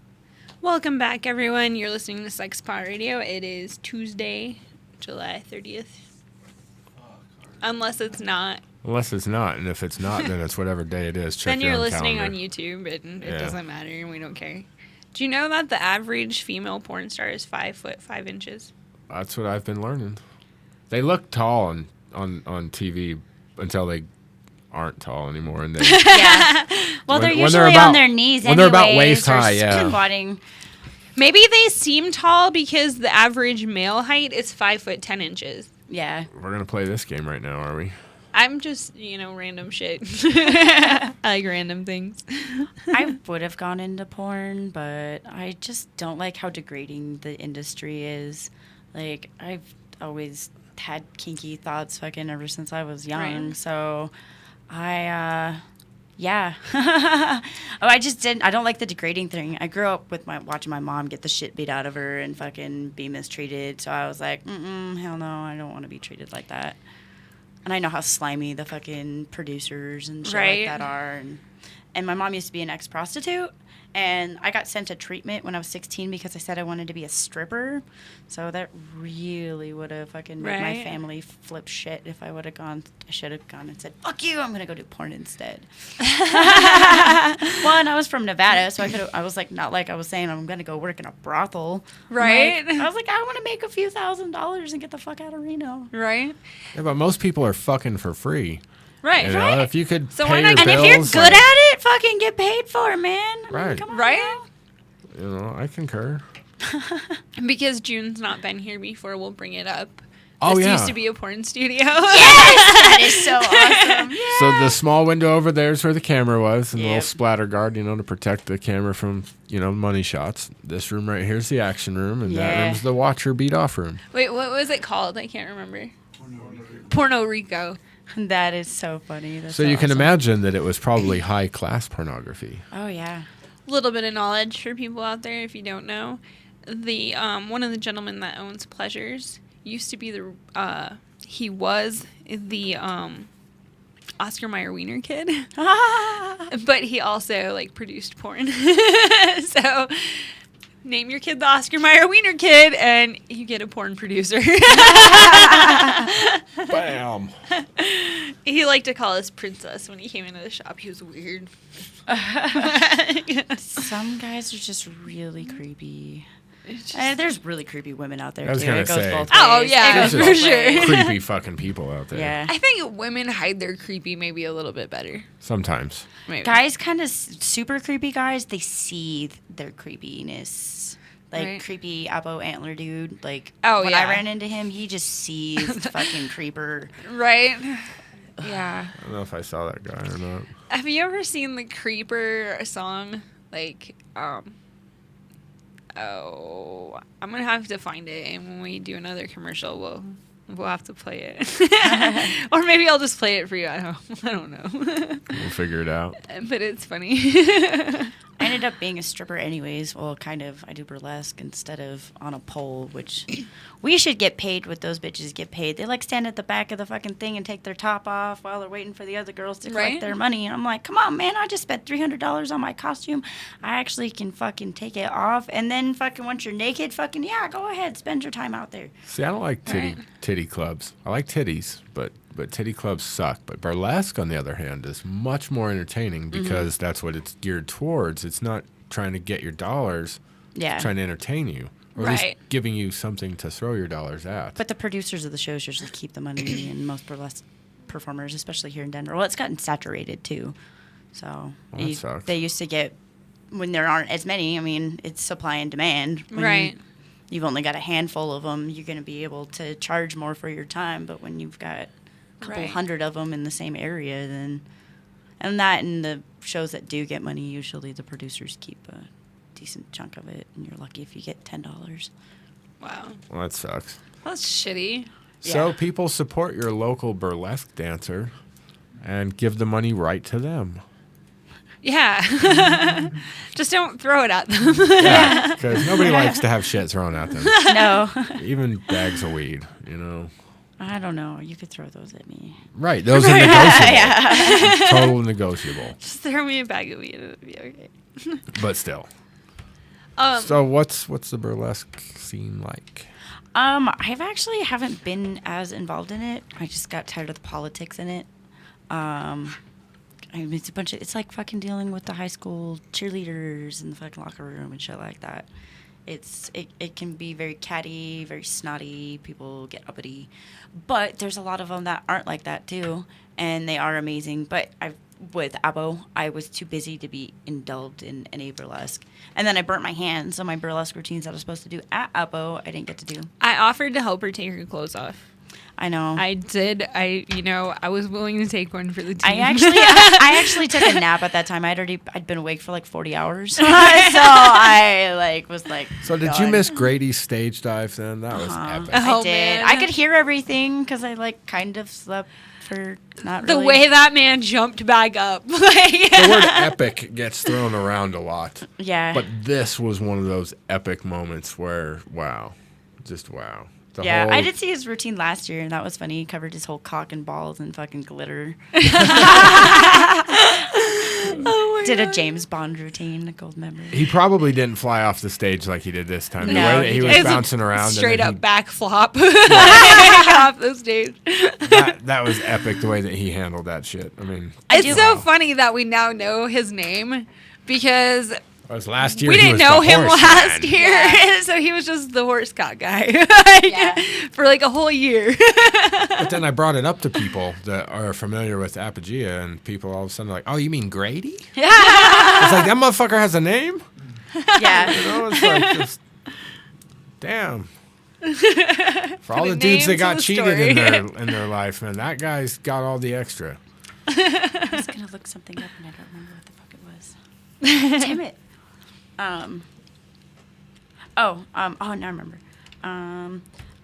Welcome back, everyone. You're listening to Sex Pot Radio. It is Tuesday, July 30th. Unless it's not. Unless it's not, and if it's not, then it's whatever day it is. Check then you're your own listening calendar. on YouTube, and it doesn't matter, and we don't care. Do you know that the average female porn star is 5 foot 5 inches? That's what I've been learning. They look tall on TV until they aren't tall anymore, and they Well, they're when usually they're about, on their knees when anyways. they're about waist or high. Yeah, squatting. Maybe they seem tall because the average male height is 5 foot 10 inches. Yeah. we're gonna play this game right now, are we? I'm just, random shit. I like random things. I would have gone into porn, but I just don't like how degrading the industry is. Like, I've always had kinky thoughts fucking ever since I was young. Right. So yeah. I just didn't. I don't like the degrading thing. I grew up with watching my mom get the shit beat out of her and fucking be mistreated. So I was like, hell no, I don't want to be treated like that. And I know how slimy the fucking producers and shit like that are. And my mom used to be an ex-prostitute. And I got sent to treatment when I was 16 because I said I wanted to be a stripper. So that really would have fucking made my family flip shit if I would have gone. I should have gone and said, fuck you, I'm going to go do porn instead. Well, and I was from Nevada, so I was like, not like I was saying I'm going to go work in a brothel. Right. I was like, I want to make a few $1,000s and get the fuck out of Reno. Right. Yeah, but most people are fucking for free. Right. You know, if you could So pay why your not- And bills, if you're good at it, fucking get paid for it, man. I mean, Right. come on Right? now. you know, I concur. Because June's not been here before, we'll bring it up. Oh, This yeah. used to be a porn studio. That is so awesome. So the small window over there is where the camera was, and the Yep. little splatter guard, to protect the camera from, money shots. This room right here is the action room, and that Yeah. room's the watcher beat off room. Wait, what was it called? I can't remember. Porno Rico. That is so funny. That's So you can awesome. imagine that it was probably high class pornography. Oh, yeah. Little bit of knowledge for people out there if you don't know. The one of the gentlemen that owns Pleasures used to be he was the Oscar Mayer Wiener kid. But he also produced porn. So name your kid the Oscar Mayer Wiener kid and you get a porn producer. Bam! He liked to call us princess when he came into the shop. He was weird. Some guys are just really creepy. And there's really creepy women out there, I was too. gonna It goes say. both ways. Oh, yeah, It goes for both sure. ways. Creepy fucking people out there. Yeah. I think women hide their creepy maybe a little bit better. Sometimes. Maybe. Guys, kind of super creepy guys, they seethe their creepiness. Like, Right. creepy Abo Antler dude. Like, Oh, when yeah. I ran into him, he just seethed fucking creeper. Right? Yeah. I don't know if I saw that guy or not. Have you ever seen the Creeper song? Oh, I'm gonna have to find it, and when we do another commercial, we'll have to play it, or maybe I'll just play it for you. I don't know, We'll figure it out. but it's funny. I ended up being a stripper anyways. Well, kind of. I do burlesque instead of on a pole, which we should get paid what those bitches get paid. They stand at the back of the fucking thing and take their top off while they're waiting for the other girls to collect Right. their money. And I'm like, come on, man, I just spent $300 on my costume. I actually can fucking take it off. And then fucking once you're naked, fucking, yeah, go ahead, spend your time out there. See, I don't like titty clubs. I like titties, but titty clubs suck. But burlesque, on the other hand, is much more entertaining because that's what it's geared towards. It's not trying to get your dollars. Yeah. It's trying to entertain you. Or at Right. least giving you something to throw your dollars at. But the producers of the shows usually keep the money, and most burlesque performers, especially here in Denver. Well, it's gotten saturated too. So Well, that sucks. they used to get, when there aren't as many, I mean, it's supply and demand. When Right. You've only got a handful of them, you're going to be able to charge more for your time. But when you've got a couple Right. hundred of them in the same area, then, and the shows that do get money, usually the producers keep a decent chunk of it, and you're lucky if you get $10. Wow, Well, that sucks. that's shitty. So Yeah. people support your local burlesque dancer and give the money right to them. Yeah. Just don't throw it at them. Yeah, because nobody likes to have shit thrown at them. No. Even bags of weed, you know. I don't know. You could throw those at me. Right, those are negotiable. Total negotiable. Just throw me a bag of weed and it'll be okay. But still. So what's the burlesque scene like? I've actually haven't been as involved in it. I just got tired of the politics in it. I mean, it's like fucking dealing with the high school cheerleaders in the fucking locker room and shit like that. It can be very catty, very snotty. People get uppity, but there's a lot of them that aren't like that too, and they are amazing. But with Abo, I was too busy to be indulged in any burlesque, and then I burnt my hands. So my burlesque routines that I was supposed to do at Abo, I didn't get to do. I offered to help her take her clothes off. I know. I did. I was willing to take one for the team. I actually took a nap at that time. I'd been awake for like 40 hours. So I was like. So did you miss Grady's stage dive then? That was epic. Oh, I did. man. I could hear everything because I like kind of slept for not really. The way that man jumped back up. The word epic gets thrown around a lot. Yeah. But this was one of those epic moments where, wow. Just wow. I did see his routine last year, and that was funny. He covered his whole cock and balls in fucking glitter. Did a James Bond routine, a gold member. He probably didn't fly off the stage like he did this time. The No, way that he was It's bouncing a around. straight and up back flop off the stage. that was epic the way that he handled that shit. I mean, It's so funny that we now know his name because it was last year. we he didn't was know the him horse last man. year. Yeah. So he was just the horse cock guy Yeah. for like a whole year. But then I brought it up to people that are familiar with Apogea, and people all of a sudden are like, "Oh, you mean Grady?" Yeah. It's like that motherfucker has a name. Yeah. You know, it's like just damn. For all Put a the dudes name that got to the cheated story. in their life, man, that guy's got all the extra. I was going to look something up, and I don't remember what the fuck it was. Damn it. Now I remember.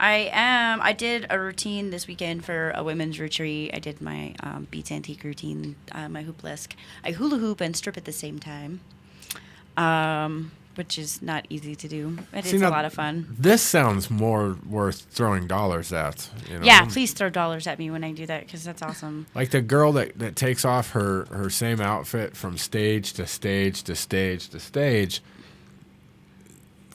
I did a routine this weekend for a women's retreat. I did my Beats Antique routine, my hooplesque. I hula hoop and strip at the same time, which is not easy to do, but it's a lot of fun. This sounds more worth throwing dollars at. You know? Yeah, please throw dollars at me when I do that because that's awesome. Like the girl that takes off her same outfit from stage to stage to stage to stage.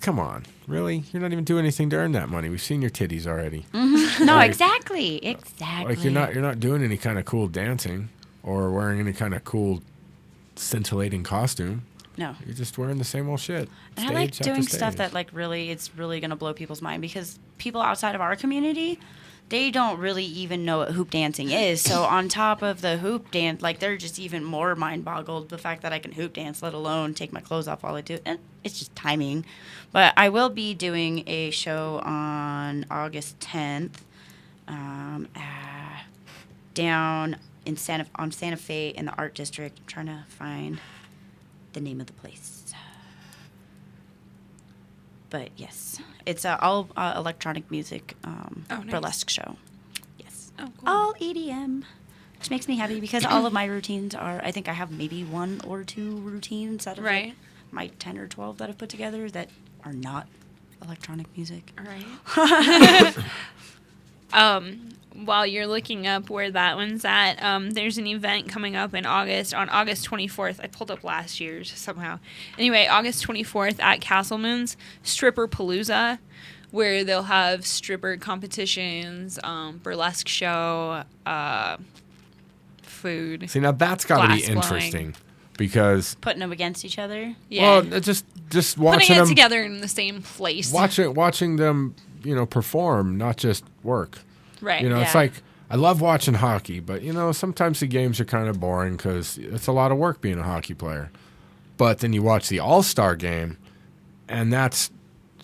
Come on, really? You're not even doing anything to earn that money. We've seen your titties already. Mm-hmm. No, Like- exactly. Like you're not doing any kind of cool dancing or wearing any kind of cool scintillating costume. No. You're just wearing the same old shit. And I like stage after doing stuff stage. that it's really going to blow people's mind because people outside of our community, they don't really even know what hoop dancing is. So on top of the hoop dance, like they're just even more mind boggled the fact that I can hoop dance, let alone take my clothes off while I do it. And it's just timing. But I will be doing a show on August 10th down in Santa Fe in the Art District. I'm trying to find the name of the place. But yes, it's all electronic music nice. burlesque show. Yes. Oh, cool. All EDM, which makes me happy because all of my routines are, I think I have maybe 1 or 2 routines out of Right. like my 10 or 12 that I've put together that are not electronic music. Right. While you're looking up where that one's at, there's an event coming up in August, on August 24th. I pulled up last year's somehow. Anyway, August 24th at Castleman's, Stripper Palooza, where they'll have stripper competitions, burlesque show, food. See, now that's got to be glass blowing. interesting because Putting them against each other. Yeah. well, just Putting watching it them together in the same place. watching them, perform, not just work. Right. It's Yeah. like I love watching hockey, but sometimes the games are kind of boring because it's a lot of work being a hockey player. But then you watch the All-Star game, and that's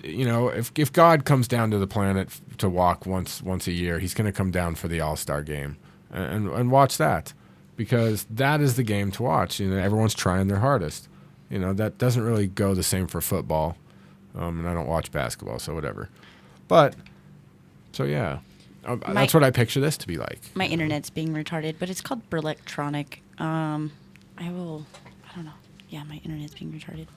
if God comes down to the planet to walk once a year, he's going to come down for the All-Star game and watch that because that is the game to watch. Everyone's trying their hardest. That doesn't really go the same for football, and I don't watch basketball, so whatever. But so yeah. That's what I picture this to be like. My internet's being retarded, but it's called Burlectronic. I will I don't know. Yeah, my internet's being retarded.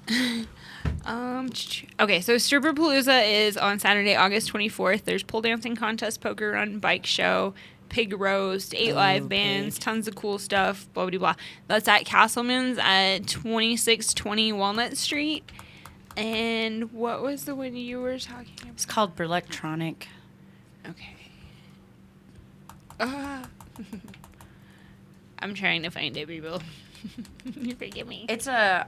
Okay, so Stripperpalooza is on Saturday, August 24th. There's pole dancing contest, poker run, bike show, pig roast, 8 live bands, tons of cool stuff, blah, blah, blah. That's at Castleman's at 2620 Walnut Street. And what was the one you were talking about? It's called Burlectronic. Okay. I'm trying to find it, people. You forgive me. It's a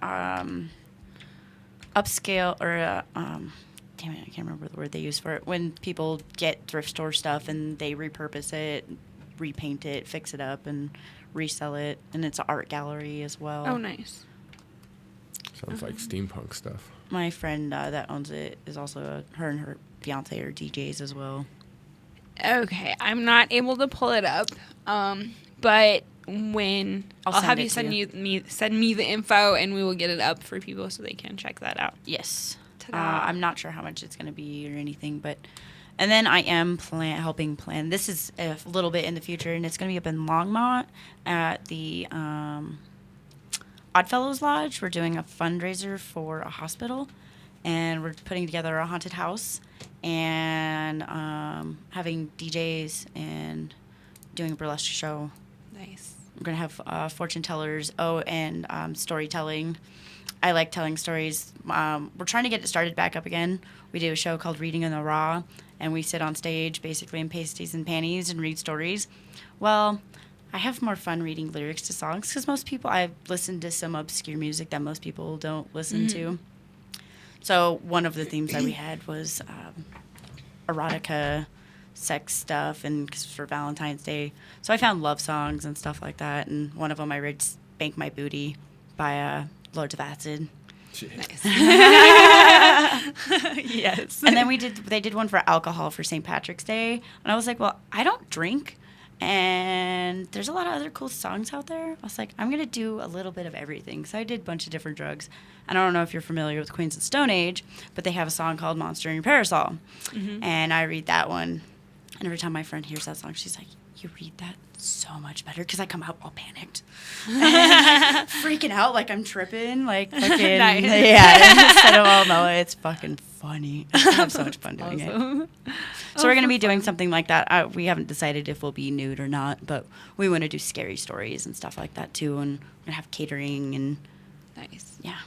upscale or a damn it, I can't remember the word they use for it. When people get thrift store stuff and they repurpose it, repaint it, fix it up, and resell it, and it's an art gallery as well. Oh, nice. Sounds like steampunk stuff. My friend that owns it is also her and her fiance are DJs as well. Okay, I'm not able to pull it up, but when I'll have you send me the info, and we will get it up for people so they can check that out. Yes. I'm not sure how much it's going to be or anything, but and then I am helping plan. This is a little bit in the future, and it's going to be up in Longmont at the Oddfellows Lodge. We're doing a fundraiser for a hospital, and we're putting together a haunted house and having DJs and doing a burlesque show. Nice. We're going to have fortune tellers, and storytelling. I like telling stories. We're trying to get it started back up again. We do a show called Reading in the Raw, and we sit on stage basically in pasties and panties and read stories. Well, I have more fun reading lyrics to songs because I've listened to some obscure music that most people don't listen to. So one of the themes that we had was erotica, sex stuff, and 'cause for Valentine's Day. So I found love songs and stuff like that, and one of them I read "Spank My Booty" by Lords of Acid. Nice. Yes. And then they did one for alcohol for St. Patrick's Day, and I was like, well, I don't drink, and there's a lot of other cool songs out there. I was like, I'm gonna do a little bit of everything. So I did a bunch of different drugs. And I don't know if you're familiar with Queens of the Stone Age, but they have a song called "Monster in Your Parasol," and I read that one. And every time my friend hears that song, she's like, you read that so much better, because I come out all panicked. Freaking out like I'm tripping. Like, fucking, Nice. Yeah. Instead of all mellow, it's fucking funny. I have so much fun doing it. So we're going to be doing something like that. We haven't decided if we'll be nude or not, but we want to do scary stories and stuff like that, too. And we're going to have catering and... Nice. Yeah.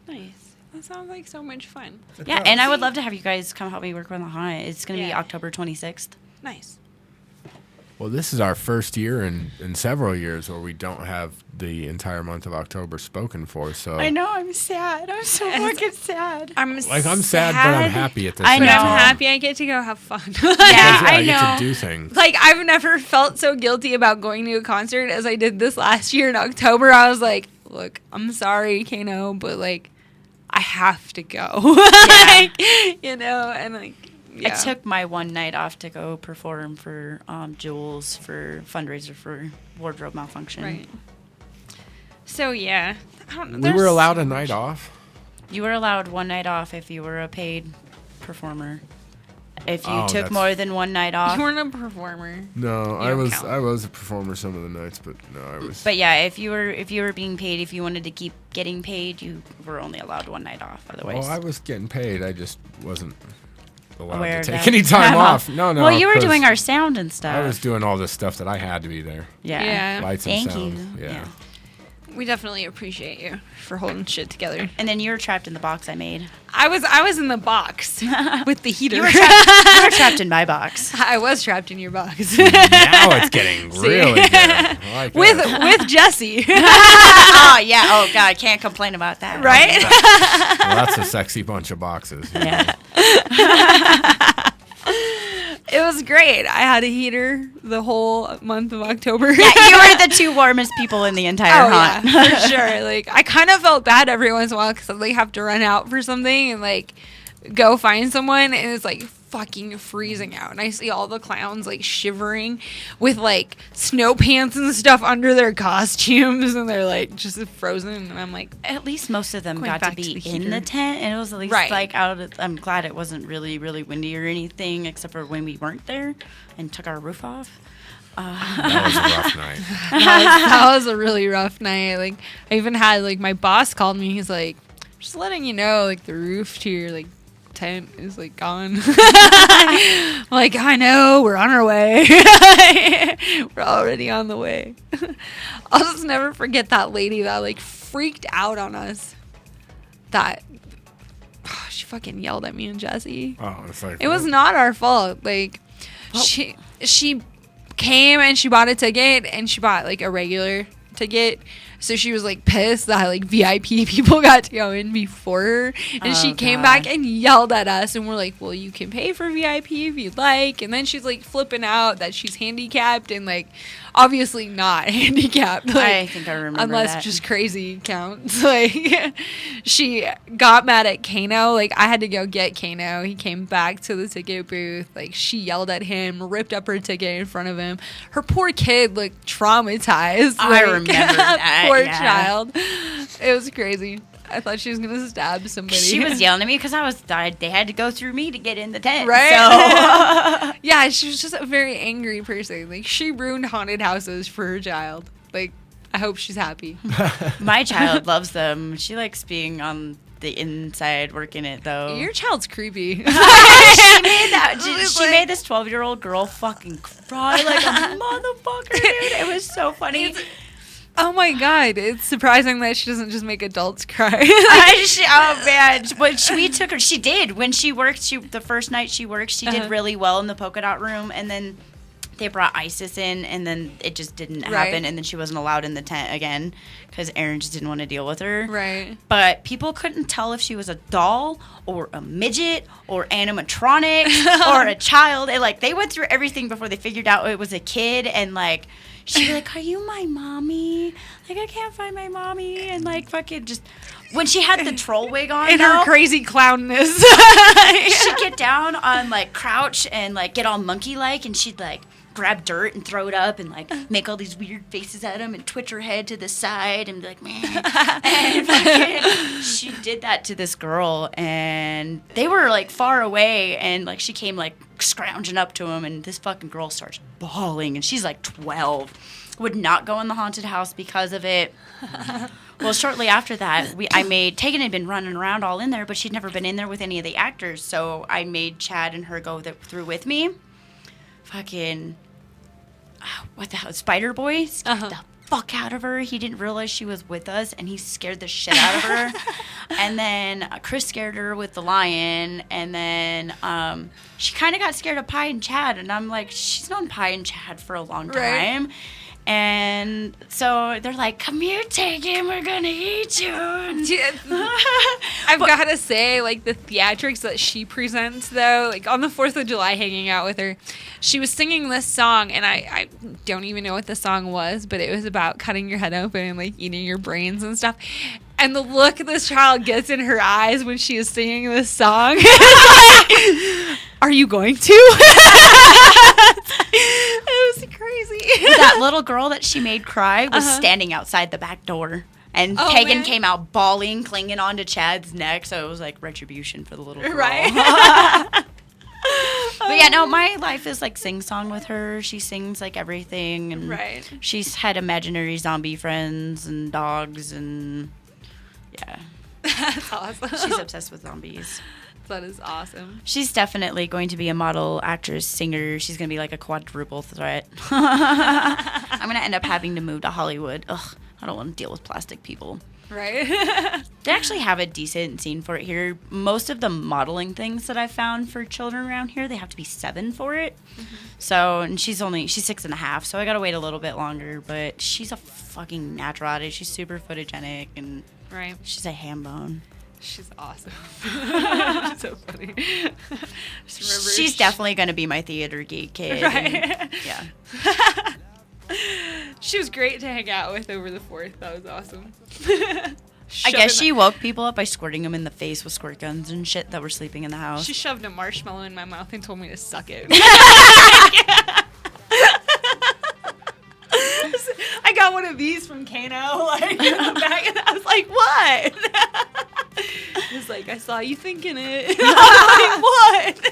Nice. That sounds like so much fun. Yeah, and I would love to have you guys come help me work on the haunt. It's going to be October 26th. Nice. Well, this is our first year in several years where we don't have the entire month of October spoken for. So I know, I'm sad. I'm so fucking sad. I'm sad, but I'm happy at the I same know. time. I'm happy I get to go have fun. Yeah, I I get know. to do things. Like, I've never felt so guilty about going to a concert as I did this last year in October. I was like, look, I'm sorry, Kano, but, like, I have to go. Like, you know, and, like, yeah. I took my one night off to go perform for Jules for fundraiser for wardrobe malfunction. Right. So, yeah. I don't know. We were allowed a night off. You were allowed one night off if you were a paid performer. If you took that's- more than one night off. You weren't a performer. No, I don't was count. I was a performer some of the nights, but no, I was. But yeah, if you were being paid, if you wanted to keep getting paid, you were only allowed one night off. Otherwise, Well, I was getting paid. I just wasn't allowed aware to of take that. any time off. No. Well, you were 'cause doing our sound and stuff. I was doing all this stuff that I had to be there. Yeah. Yeah. Lights and Thank sound. you. Yeah. We definitely appreciate you for holding shit together. And then you were trapped in the box I made. I was in the box with the heater. You were trapped in my box. I was trapped in your box. Now it's getting really good. I like that. with Jesse. Oh yeah. Oh god, I can't complain about that. Right? Well, that's a sexy bunch of boxes. Yeah. It was great. I had a heater the whole month of October. Yeah, you were the two warmest people in the entire haunt. Yeah, for sure. Like, I kind of felt bad every once in a while because I like have to run out for something and like go find someone, and it's like fucking freezing out, and I see all the clowns like shivering with like snow pants and stuff under their costumes, and they're like just frozen, and I'm like, At least most of them Going got to back be to the in heater. the tent, and it was at least Right. like out of. I'm glad it wasn't really, really windy or anything, except for when we weren't there and took our roof off. That was a rough night. That was a really rough night. Like, I even had, like, my boss called me. He's like, just letting you know, like, the roof to your, like, tent is, like, gone. I'm like, I know, we're on our way. We're already on the way. I'll just never forget that lady that, like, freaked out on us. She fucking yelled at me and Jesse. Oh, it's like, it was not our fault. Like, she came and she bought a ticket, and she bought, like, a regular ticket. So she was, like, pissed that, like, VIP people got to go in before her. And she came back and yelled at us. And we're like, well, you can pay for VIP if you'd like. And then she's, like, flipping out that she's handicapped and, like, obviously not handicapped. Like, I think I remember unless that. just crazy counts. Like, she got mad at Kano. Like, I had to go get Kano. He came back to the ticket booth. Like, she yelled at him, ripped up her ticket in front of him. Her poor kid looked traumatized. I like, remember that. Poor yeah. child. It was crazy. I thought she was gonna stab somebody. She was yelling at me because they had to go through me to get in the tent. right. So. Yeah, she was just a very angry person. Like, she ruined haunted houses for her child. Like, I hope she's happy. My child loves them. She likes being on the inside working it though. Your child's creepy. She made that. She made this 12-year-old girl fucking cry like a motherfucker, dude. It was so funny. Oh my god, it's surprising that she doesn't just make adults cry. Oh man, but we took her. She did when she worked. The first night she worked, she did really well in the polka dot room, and then they brought ISIS in, and then it just didn't happen, and then she wasn't allowed in the tent again because Aaron just didn't want to deal with her. Right. But people couldn't tell if she was a doll or a midget or animatronic or a child. And like they went through everything before they figured out it was a kid, and like. She'd be like, are you my mommy? Like, I can't find my mommy. And, like, fucking just... When she had the troll wig on, in her crazy clownness. She'd get down on, like, crouch and, like, get all monkey-like. And she'd, like, grab dirt and throw it up and, like, make all these weird faces at him and twitch her head to the side and be like, man. And fucking, she did that to this girl. And they were, like, far away. And, like, she came, like, scrounging up to him, and this fucking girl starts bawling, and she's like 12, would not go in the haunted house because of it. Well, shortly after that, Tegan had been running around all in there, but she'd never been in there with any of the actors, so I made Chad and her go through with me. Fucking what the hell, Spider Boy scared the fuck out of her. He didn't realize she was with us, and he scared the shit out of her. And then Chris scared her with the lion, and then she kind of got scared of Pie and Chad, and I'm like, she's known Pie and Chad for a long time. Right. And so they're like, come here, Tegan, we're gonna eat you. I've got to say, like, the theatrics that she presents, though, like, on the 4th of July hanging out with her, she was singing this song, and I don't even know what the song was, but it was about cutting your head open and, like, eating your brains and stuff. And the look this child gets in her eyes when she is singing this song, like, are you going to? It was crazy. That little girl that she made cry was standing outside the back door. And Tegan came out bawling, clinging onto Chad's neck. So it was like retribution for the little girl. Right. But yeah, no, my life is like sing-song with her. She sings like everything. And she's had imaginary zombie friends and dogs and yeah. That's awesome. She's obsessed with zombies. That is awesome. She's definitely going to be a model, actress, singer. She's going to be like a quadruple threat. I'm going to end up having to move to Hollywood. Ugh, I don't want to deal with plastic people. Right. They actually have a decent scene for it here. Most of the modeling things that I've found for children around here, they have to be 7 for it. Mm-hmm. So, and she's 6.5, so I got to wait a little bit longer. But she's a fucking natural at it. She's super photogenic, and she's a ham bone. She's awesome. She's so funny. She's definitely going to be my theater geek kid. Right. And, yeah. She was great to hang out with over the 4th. That was awesome. I guess she woke people up by squirting them in the face with squirt guns and shit that were sleeping in the house. She shoved a marshmallow in my mouth and told me to suck it. I got one of these from Kano, like, in the bag, and I was like, what? He was like, I saw you thinking it. I was like,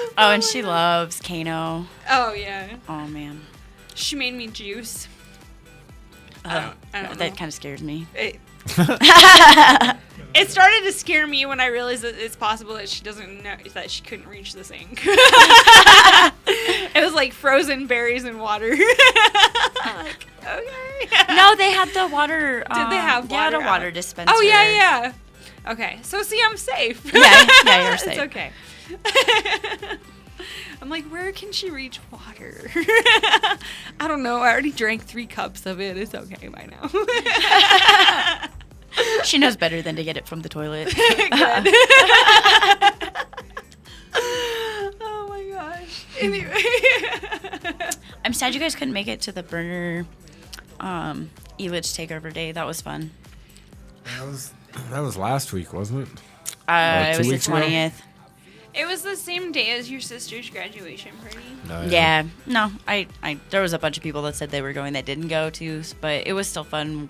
what? Oh, and she loves Kano. Oh, yeah. Oh, man. She made me juice. I don't know. That kind of scares me. It started to scare me when I realized that it's possible that she doesn't know that she couldn't reach the sink. It was like frozen berries and water. I'm like, okay. No, they had the water. Did they have water? They had a water dispenser. Oh, yeah. Okay, so see, I'm safe. Yeah, you're safe. It's okay. I'm like, where can she reach water? I don't know. I already drank 3 cups of it. It's okay by now. She knows better than to get it from the toilet. Good. Oh my gosh. Anyway. I'm sad you guys couldn't make it to the burner Elitch takeover day. That was fun. That was last week, wasn't it? It was the 2 weeks 20th. It was the same day as your sister's graduation party. Yeah. No, I there was a bunch of people that said they were going that didn't go to, but it was still fun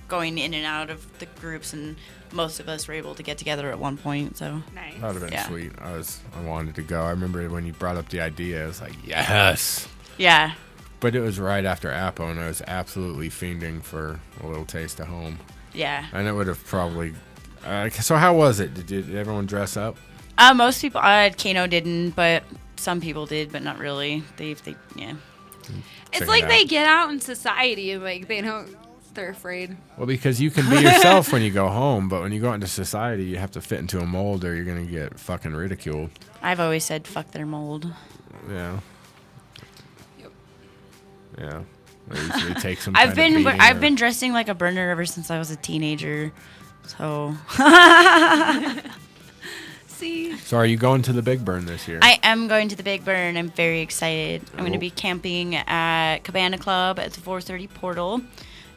going in and out of the groups, and most of us were able to get together at one point. So nice. That would have been sweet. I wanted to go. I remember when you brought up the idea, I was like, yes. Yeah. But it was right after Apo, and I was absolutely fiending for a little taste of home. Yeah. And it would have probably. So how was it? Did everyone dress up? Most people. Kano didn't, but some people did, but not really. They yeah. It's like they get out in society and like they're afraid. Well, because you can be yourself when you go home, but when you go into society, you have to fit into a mold or you're going to get fucking ridiculed. I've always said fuck their mold. Yeah. Yep. Yeah. They usually take some I've been dressing like a burner ever since I was a teenager. So See. So are you going to the Big Burn this year? I am going to the Big Burn. I'm very excited. I'm going to be camping at Cabana Club at the 430 Portal.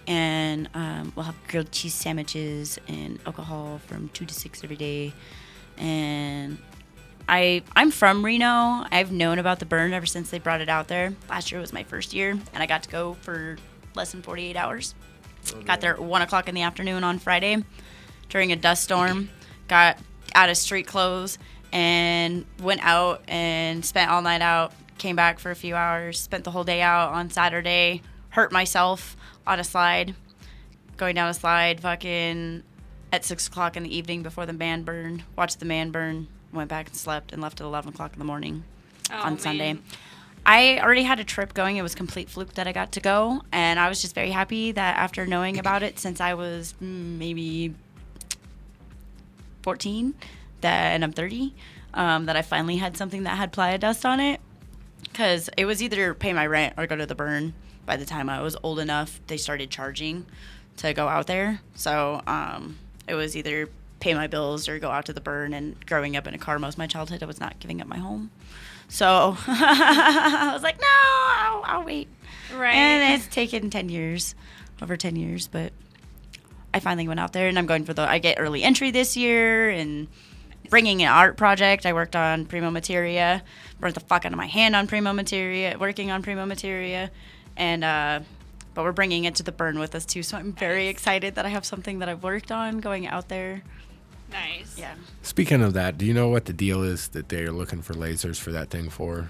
And we'll have grilled cheese sandwiches and alcohol from 2 to 6 every day. And I'm from Reno. I've known about the burn ever since they brought it out there. Last year was my first year, and I got to go for less than 48 hours. Okay. Got there at 1 o'clock in the afternoon on Friday during a dust storm. Got out of street clothes and went out and spent all night out. Came back for a few hours. Spent the whole day out on Saturday. Hurt myself on a slide. Going down a slide fucking at 6 o'clock in the evening before the man burned. Watched the man burn. Went back and slept and left at 11 o'clock in the morning on Sunday. I already had a trip going. It was complete fluke that I got to go. And I was just very happy that after knowing about it since I was maybe 14, and I'm 30, that I finally had something that had playa dust on it. Because it was either pay my rent or go to the burn. By the time I was old enough, they started charging to go out there. So it was either pay my bills or go out to the burn. And growing up in a car most of my childhood, I was not giving up my home. So I was like, no, I'll wait. Right. And it's taken 10 years, over 10 years. But I finally went out there, and I'm going for I get early entry this year and bringing an art project. I worked on Primo Materia, burnt the fuck out of my hand on Primo Materia, working on Primo Materia. And but we're bringing it to the burn with us too, so I'm very excited that I have something that I've worked on going out there. Nice. Yeah. Speaking of that, do you know what the deal is that they're looking for lasers for that thing for?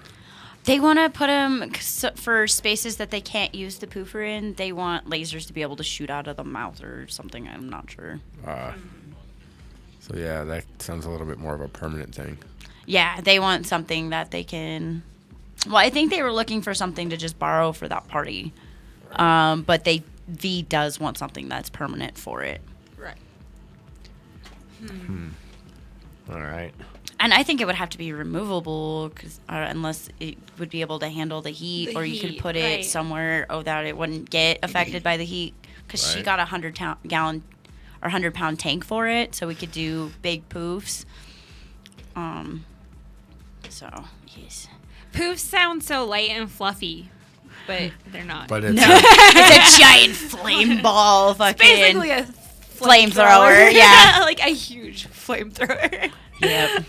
They want to put them for spaces that they can't use the poofer in. They want lasers to be able to shoot out of the mouth or something. I'm not sure. So yeah, that sounds a little bit more of a permanent thing. Yeah, they want something that they can. Well, I think they were looking for something to just borrow for that party. But V does want something that's permanent for it. Right. All right. And I think it would have to be removable unless it would be able to handle the heat, or you could put it somewhere that it wouldn't get affected by the heat. Because she got a 100-gallon or 100-pound tank for it, so we could do big poofs. So yes. Poofs sound so light and fluffy, but they're not. But it's it's a giant flame ball, fucking. It's basically a flamethrower. Yeah, like a huge flamethrower. Yep.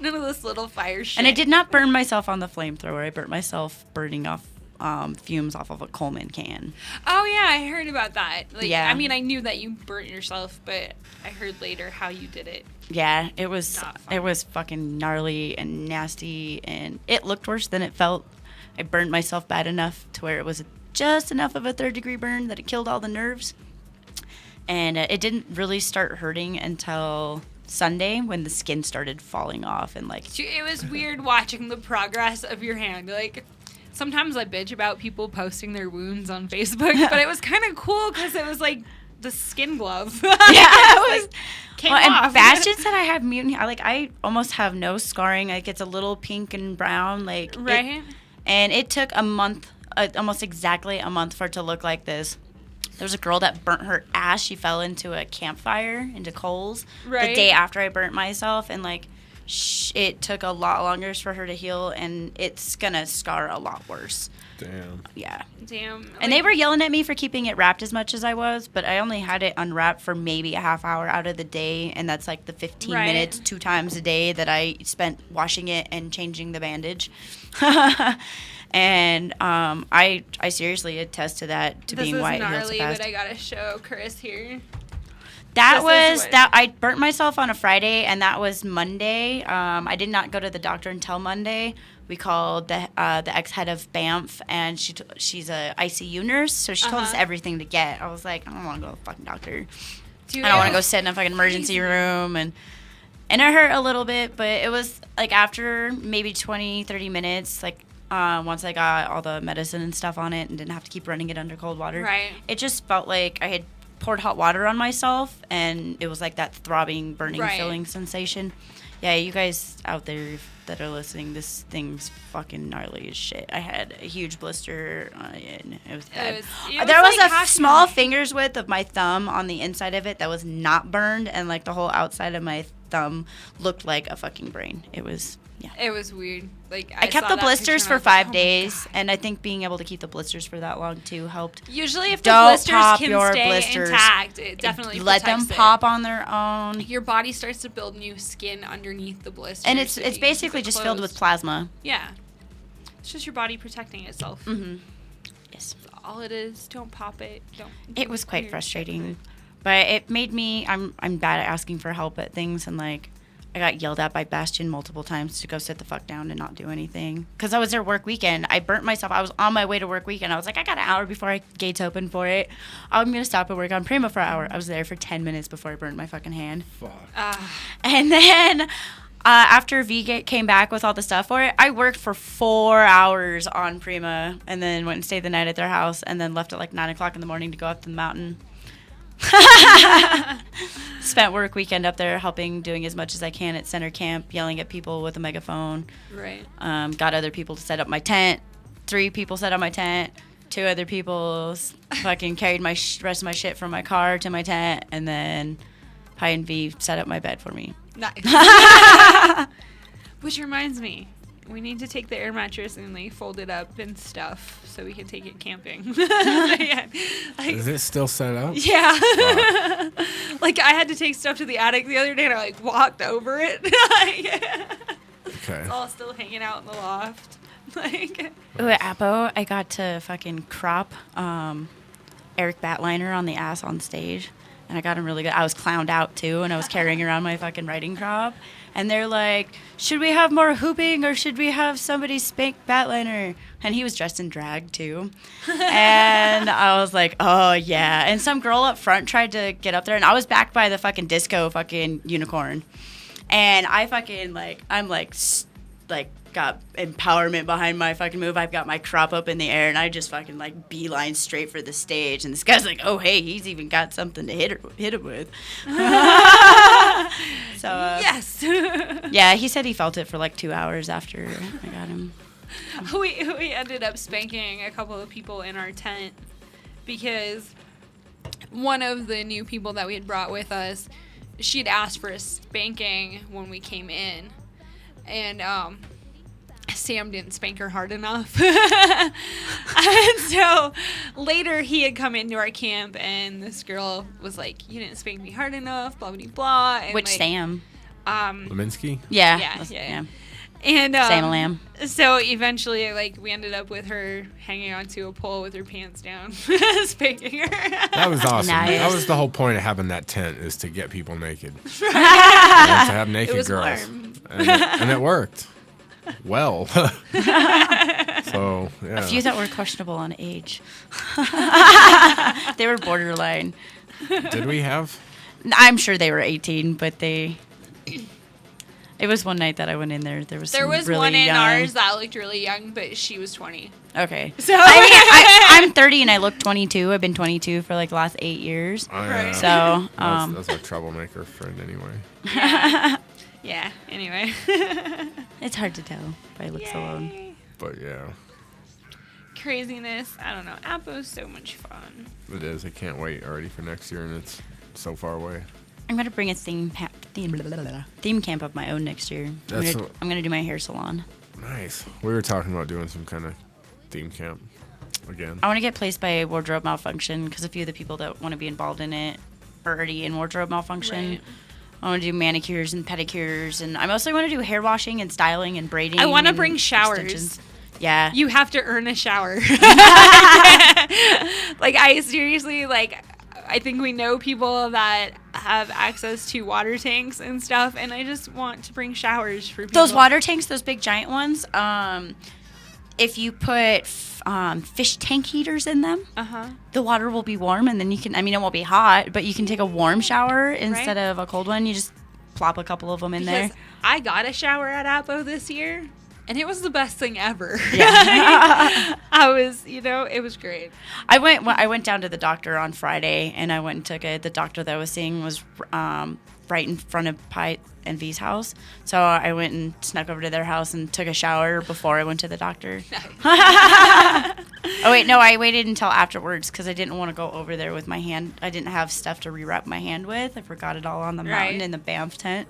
None of this little fire shit. And I did not burn myself on the flamethrower. I burnt myself burning off fumes off of a Coleman can. Oh yeah, I heard about that. Like, Yeah. I mean, I knew that you burnt yourself, but I heard later how you did it. Yeah, it was Not fun. it was fucking gnarly and nasty, and it looked worse than it felt. I burned myself bad enough to where it was just enough of a 3rd-degree burn that it killed all the nerves. And it didn't really start hurting until Sunday when the skin started falling off and like. It was weird watching the progress of your hand. Like, sometimes I bitch about people posting their wounds on Facebook, but it was kind of cool because it was like the skin glove. Yeah, it was. Like, came Well, off. and Bastion said I have mutant. I almost have no scarring. Like it's a little pink and brown. Like Right. And it took a month, almost exactly a month for it to look like this. There was a girl that burnt her ass. She fell into a campfire, into coals, Right. the day after I burnt myself. And, like, it took a lot longer for her to heal, and it's going to scar a lot worse. Damn. Yeah. Damn. And they were yelling at me for keeping it wrapped as much as I was, but I only had it unwrapped for maybe a half hour out of the day, and that's like the 15 Right. minutes 2 times a day that I spent washing it and changing the bandage. And I seriously attest to that, to this being is why it healed so gnarly, fast. but I gotta show Chris here. That This is was what- that I burnt myself on a Friday, and that was Monday. I did not go to the doctor until Monday. We called the ex-head of BAMF, and she's a ICU nurse, so she told us everything to get. I was like, I don't want to go to the fucking doctor. Dude, I don't want to go sit in a fucking emergency room, and it hurt a little bit, but it was like after maybe 20, 30 minutes, like once I got all the medicine and stuff on it and didn't have to keep running it under cold water. Right. It just felt like I had poured hot water on myself, and it was like that throbbing, burning, Right. filling sensation. Yeah, you guys out there that are listening, this thing's fucking gnarly as shit. I had a huge blister, and it was bad. There was like a small finger's width of my thumb on the inside of it that was not burned, and like the whole outside of my thumb looked like a fucking brain. It was, yeah. It was weird. Like I kept saw the that blisters picture for and I was like, 5 oh my days, God. and I think being able to keep the blisters for that long too helped. Usually, if Don't the blisters pop can your stay blisters. intact, it definitely Let them protects it. pop on their own. Your body starts to build new skin underneath the blisters. And it's if you basically keep it just filled with closed. plasma. Yeah. It's just your body protecting itself. Mm-hmm. Yes. That's all it is. Don't pop it. Don't. It was quite You're- frustrating, but it made me. I'm bad at asking for help at things, and like I got yelled at by Bastion multiple times to go sit the fuck down and not do anything because I was there work weekend. I burnt myself. I was on my way to work weekend. I was like, I got an hour before gates open for it. I'm gonna stop and work on Prima for an hour. I was there for 10 minutes before I burnt my fucking hand. Fuck. And then after V came back with all the stuff for it, I worked for 4 hours on Prima and then went and stayed the night at their house and then left at like 9 o'clock in the morning to go up to the mountain. Spent work weekend up there helping, doing as much as I can at center camp, yelling at people with a megaphone. Right. Got other people to set up my tent. 3 people set up my tent. 2 other people fucking carried my rest of my shit from my car to my tent, and then Pi and V set up my bed for me. Nice. Which reminds me, we need to take the air mattress and like fold it up and stuff so we can take it camping. Yeah. Like, Is it still set up? yeah. Like I had to take stuff to the attic the other day and I like walked over it. Like, Okay. it's all still hanging out in the loft. Like Ooh, at Apo, I got to fucking crop Eric Batliner on the ass on stage. And I got him really good. I was clowned out, too, and I was carrying around my fucking riding crop. And they're like, should we have more hooping or should we have somebody spank Batliner? And he was dressed in drag, too. And I was like, oh, yeah. And some girl up front tried to get up there, and I was backed by the fucking disco fucking unicorn. And I fucking, got empowerment behind my fucking move. I've got my crop up in the air, and I just fucking beeline straight for the stage. And this guy's like, "Oh, hey, he's even got something to hit him with." So yes. yeah, he said he felt it for like 2 hours after I got him. We ended up spanking a couple of people in our tent because one of the new people that we had brought with us, she'd asked for a spanking when we came in, and Sam didn't spank her hard enough. And so later he had come into our camp and this girl was like, you didn't spank me hard enough, blah, blah, blah. And Which Sam? Leminski? Yeah. Yeah. And Same lamb. So eventually, like, we ended up with her hanging onto a pole with her pants down, spanking her. That was awesome. Nice. That was the whole point of having that tent, is to get people naked. To have naked It was girls. warm. And it worked. Well. So, yeah. A few that were questionable on age. They were borderline. Did we have? I'm sure they were 18, but they... It was one night that I went in there. There was really one in young. ours that looked really young, but she was 20. Okay. So I'm 30 and I look 22. I've been 22 for like the last 8 years. Oh, yeah. Right. So, That's our troublemaker friend anyway. Yeah, anyway. it's hard to tell by looks alone. But yeah, Craziness. I don't know. Apo's so much fun. it is. I can't wait already for next year, and it's so far away. I'm gonna bring a theme camp of my own next year. I'm gonna do my hair salon. Nice. We were talking about doing some kind of theme camp again. I want to get placed by wardrobe malfunction because a few of the people that want to be involved in it are already in wardrobe malfunction. Right. I want to do manicures and pedicures, and I mostly want to do hair washing and styling and braiding. I want to and bring showers. extensions. Yeah. You have to earn a shower. Like, I seriously, like, I think we know people that have access to water tanks and stuff, and I just want to bring showers for people. Those water tanks, those big giant ones, if you put fish tank heaters in them, the water will be warm, and then you can, I mean, it won't be hot, but you can take a warm shower instead of a cold one. You just plop a couple of them in there. I got a shower at Apo this year, and it was the best thing ever. Yeah. It was great. I went down to the doctor on Friday, and I went and took it. The doctor that I was seeing was right in front of Pi and V's house. So I went and snuck over to their house and took a shower before I went to the doctor. Oh, wait, no, I waited until afterwards because I didn't want to go over there with my hand. I didn't have stuff to rewrap my hand with. I forgot it all on the mountain in the Banff tent.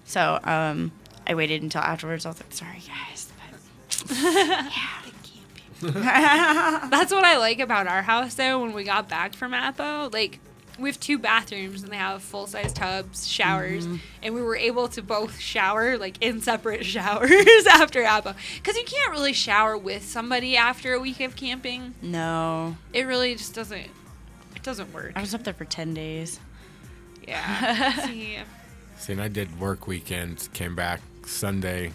So I waited until afterwards. I was like, sorry, guys. That's what I like about our house, though, when we got back from Apo. Like, we have 2 bathrooms, and they have full-size tubs, showers, and we were able to both shower, like, in separate showers after Apo. Because you can't really shower with somebody after a week of camping. No. It really just doesn't work. I was up there for 10 days. Yeah. See, and I did work weekends, came back Sunday,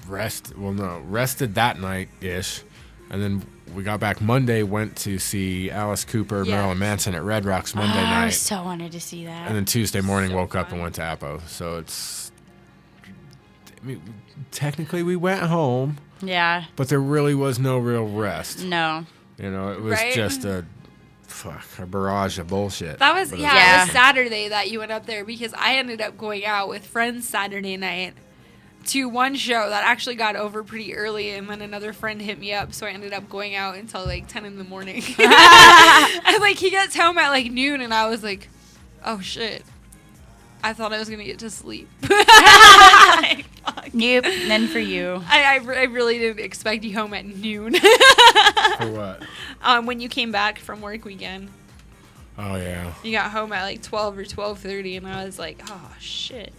rested that night-ish, and then we got back Monday, went to see Alice Cooper, Marilyn Manson at Red Rocks Monday night. I so wanted to see that. And then Tuesday morning woke up and went to Apo. So it's, I mean, technically we went home. Yeah. But there really was no real rest. No. You know, it was just a barrage of bullshit. That was, it was Saturday that you went up there because I ended up going out with friends Saturday night to one show that actually got over pretty early, and then another friend hit me up, so I ended up going out until like 10 in the morning. And like he gets home at like noon, and I was like, oh shit. I thought I was gonna get to sleep. Nope, none for you. I really didn't expect you home at noon. For what? When you came back from work weekend. Oh yeah. You got home at like 12 or 12:30, and I was like, oh shit.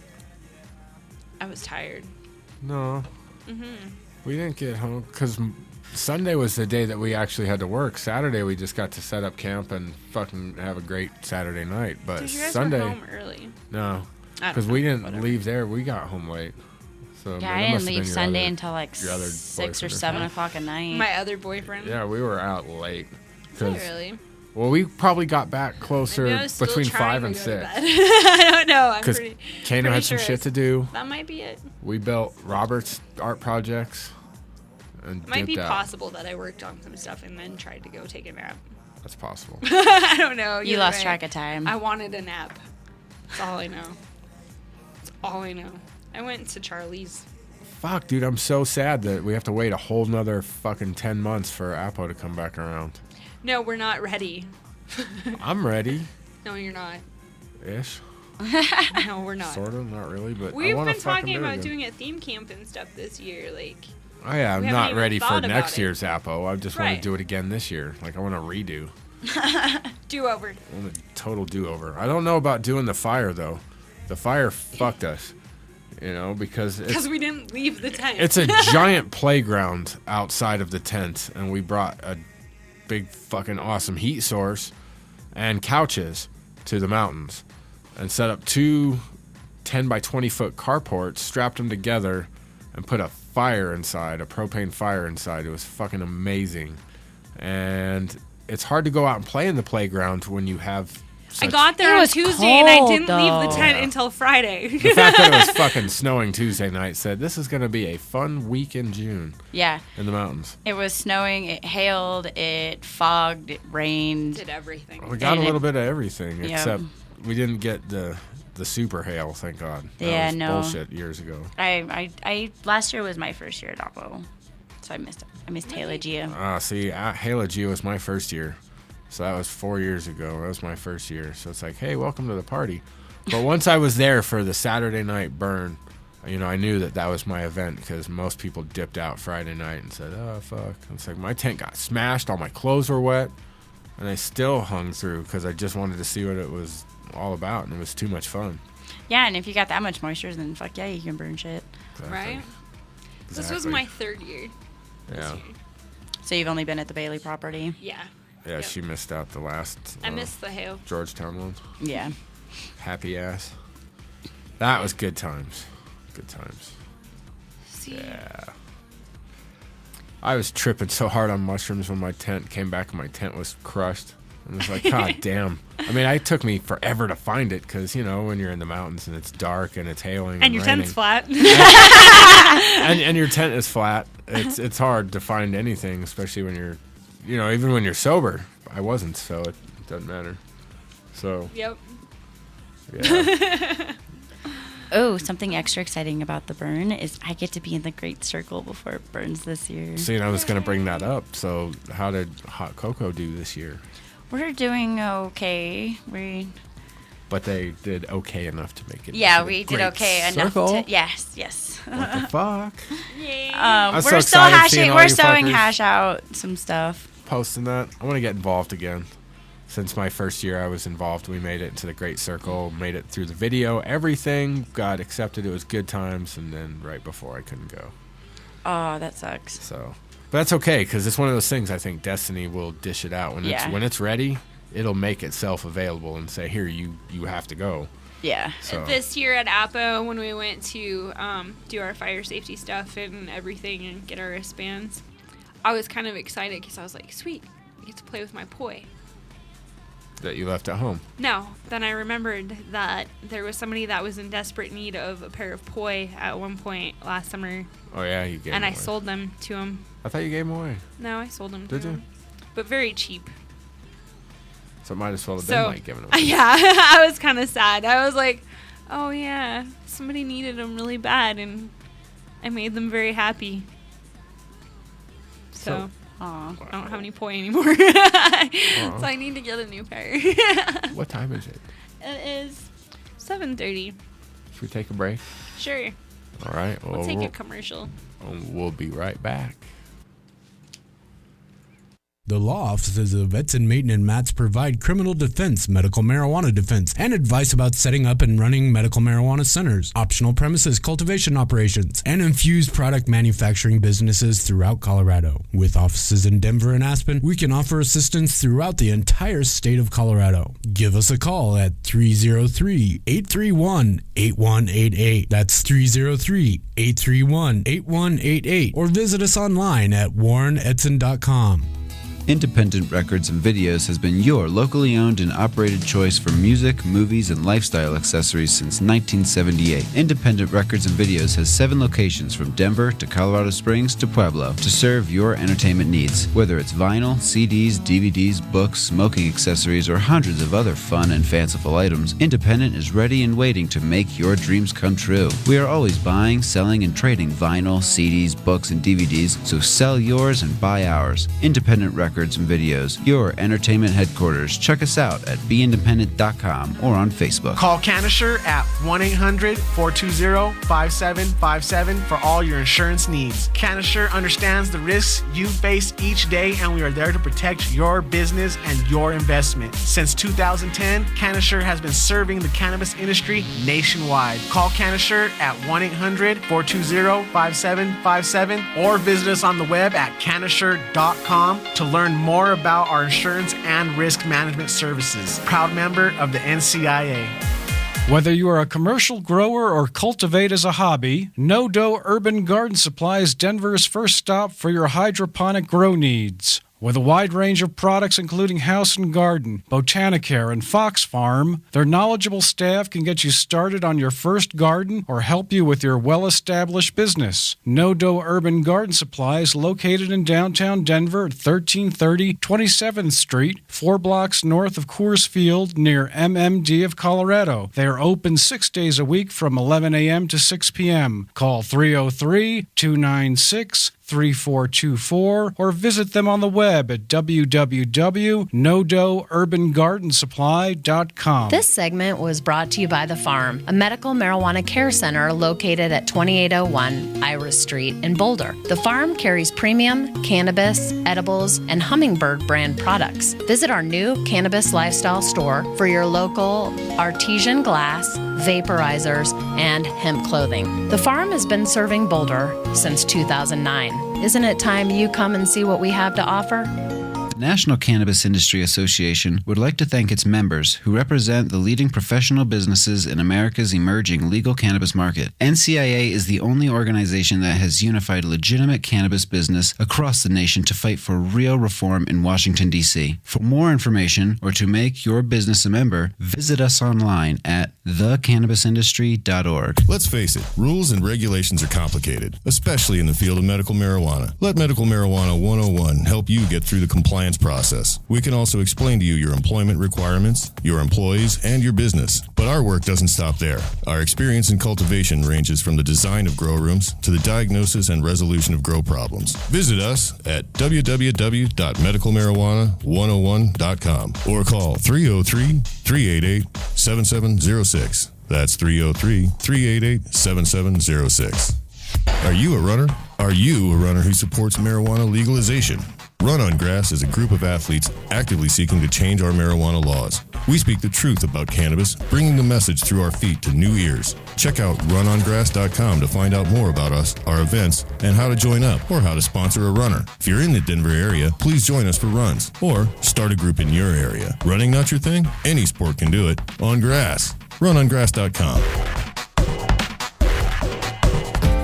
I was tired. No. We didn't get home because Sunday was the day that we actually had to work. Saturday we just got to set up camp and fucking have a great Saturday night. But Dude, you guys Sunday, were home early. No, because we didn't leave there. We got home late. So Yeah, I didn't leave Sunday until like 6 or 7 o'clock at night. My other boyfriend. Yeah, we were out late. Not really. Well, we probably got back closer between 5 and 6. I don't know. Because Kano had some shit to do. That might be it. We built Robert's art projects. And might be out. possible that I worked on some stuff and then tried to go take a nap. That's possible. I don't know. You lost track of time. I wanted a nap. That's all I know. That's all I know. I went to Charlie's. Fuck, dude, I'm so sad that we have to wait a whole nother fucking 10 months for Apo to come back around. No, we're not ready. I'm ready. No, you're not. Ish. No, we're not. Sort of, not really, but we've I want to been fucking talking do it about again. doing a theme camp and stuff this year. Like, Oh yeah, I'm not ready for next it. year's Apo. I just want Right. to do it again this year. Like I want to redo. Do over. I want a total do-over. I don't know about doing the fire though. The fire fucked us. You know, because we didn't leave the tent. It's a giant playground outside of the tent, and we brought a big fucking awesome heat source and couches to the mountains and set up 2 10 by 20 foot carports, strapped them together, and put a fire inside, a propane fire inside. It was fucking amazing. And it's hard to go out and play in the playground when you have I got there on Tuesday and I didn't leave the tent until Friday. The fact that it was fucking snowing Tuesday night said this is going to be a fun week in June. Yeah. In the mountains. It was snowing, it hailed, it fogged, it rained. Did everything. We got a little bit of everything, except we didn't get the super hail, thank God. That was bullshit years ago. I last year was my first year at Apogea, so I missed Apogea. See, Apogea was my first year. So that was 4 years ago. That was my first year. So it's like, hey, welcome to the party. But once I was there for the Saturday night burn, you know, I knew that was my event because most people dipped out Friday night and said, oh, fuck. And it's like my tent got smashed. All my clothes were wet. And I still hung through because I just wanted to see what it was all about. And it was too much fun. Yeah, and if you got that much moisture, then fuck yeah, you can burn shit. Exactly. Right? Exactly. This was my 3rd year. Yeah. So you've only been at the Bailey property? Yeah. Yeah, yep. She missed out the last. I missed the hail. Georgetown ones. Yeah. Happy ass. That was good times. Good times. See? Yeah. I was tripping so hard on mushrooms when my tent came back and my tent was crushed. And it was like, God damn. I mean, it took me forever to find it because, you know, when you're in the mountains and it's dark and it's hailing and your raining, tent's flat. and your tent is flat. It's hard to find anything, especially when you're, you know, even when you're sober. I wasn't, so it doesn't matter. So. Yep. Yeah. Oh, something extra exciting about the burn is I get to be in the Great Circle before it burns this year. See, and I was going to bring that up. So how did Hot Cocoa do this year? We're doing okay. But they did okay enough to make it. Yeah, we did okay enough to. Yes. What the fuck? Yay. We're still hashing. We're sewing hash out some stuff. Posting that. I want to get involved again. Since my first year I was involved, we made it into the Great Circle, made it through the video, everything got accepted. It was good times, and then right before I couldn't go. Oh, that sucks. So, but that's okay because it's one of those things. I think Destiny will dish it out when it's ready. It'll make itself available and say, "Here, you have to go." Yeah. So. This year at Apo, when we went to do our fire safety stuff and everything and get our wristbands, I was kind of excited because I was like, "Sweet, I get to play with my poi." That you left at home. No. Then I remembered that there was somebody that was in desperate need of a pair of poi at one point last summer. Oh yeah, you gave. And them I away. sold them to him. I thought you gave them away. No, I sold them. Did to you? him. But very cheap. So it might as well have been like giving them away. Yeah, I was kind of sad. I was like, oh yeah, somebody needed them really bad, and I made them very happy. So. I don't have any poi anymore. So I need to get a new pair. What time is it? It is 7:30. Should we take a break? Sure. All right. Well, We'll take a commercial. We'll be right back. The law offices of Edson, Maiden, and Matz provide criminal defense, medical marijuana defense, and advice about setting up and running medical marijuana centers, optional premises cultivation operations, and infused product manufacturing businesses throughout Colorado. With offices in Denver and Aspen, we can offer assistance throughout the entire state of Colorado. Give us a call at 303-831-8188. That's 303-831-8188. Or visit us online at warrenedson.com. Independent Records and Videos has been your locally owned and operated choice for music, movies, and lifestyle accessories since 1978. Independent Records and Videos has 7 locations from Denver to Colorado Springs to Pueblo to serve your entertainment needs. Whether it's vinyl, CDs, DVDs, books, smoking accessories, or hundreds of other fun and fanciful items, Independent is ready and waiting to make your dreams come true. We are always buying, selling, and trading vinyl, CDs, books, and DVDs, so sell yours and buy ours. Independent Records Records and Videos, your entertainment headquarters. Check us out at beindependent.com or on Facebook. Call Canisher at 1-800-420-5757 for all your insurance needs. Canisher understands the risks you face each day, and we are there to protect your business and your investment. Since 2010, Canisher has been serving the cannabis industry nationwide. Call Canisher at 1-800-420-5757 or visit us on the web at canisher.com to learn more about our insurance and risk management services. Proud member of the NCIA. Whether you are a commercial grower or cultivate as a hobby, No Dough Urban Garden Supply is Denver's first stop for your hydroponic grow needs. With a wide range of products including House and Garden, Botanicare, and Fox Farm, their knowledgeable staff can get you started on your first garden or help you with your well-established business. No Dough Urban Garden Supply is located in downtown Denver at 1330 27th Street, 4 blocks north of Coors Field near MMD of Colorado. They are open 6 days a week from 11 a.m. to 6 p.m. Call 303-296-3424 or visit them on the web at www.nodoughurbangardensupply.com. This segment was brought to you by The Farm, a medical marijuana care center located at 2801 Iris Street in Boulder. The Farm carries premium cannabis, edibles, and Hummingbird brand products. Visit our new cannabis lifestyle store for your local artesian glass, vaporizers, and hemp clothing. The Farm has been serving Boulder since 2009. Isn't it time you come and see what we have to offer? The National Cannabis Industry Association would like to thank its members who represent the leading professional businesses in America's emerging legal cannabis market. NCIA is the only organization that has unified legitimate cannabis business across the nation to fight for real reform in Washington, D.C. For more information or to make your business a member, visit us online at thecannabisindustry.org. Let's face it, rules and regulations are complicated, especially in the field of medical marijuana. Let Medical Marijuana 101 help you get through the compliance process. We can also explain to you your employment requirements, your employees, and your business. But our work doesn't stop there. Our experience in cultivation ranges from the design of grow rooms to the diagnosis and resolution of grow problems. Visit us at www.medicalmarijuana101.com or call 303-388-7706. That's 303-388-7706. Are you a runner? Are you a runner who supports marijuana legalization? Run on Grass is a group of athletes actively seeking to change our marijuana laws. We speak the truth about cannabis, bringing the message through our feet to new ears. Check out runongrass.com to find out more about us, our events, and how to join up or how to sponsor a runner. If you're in the Denver area, please join us for runs or start a group in your area. Running not your thing? Any sport can do it. On grass. Runongrass.com.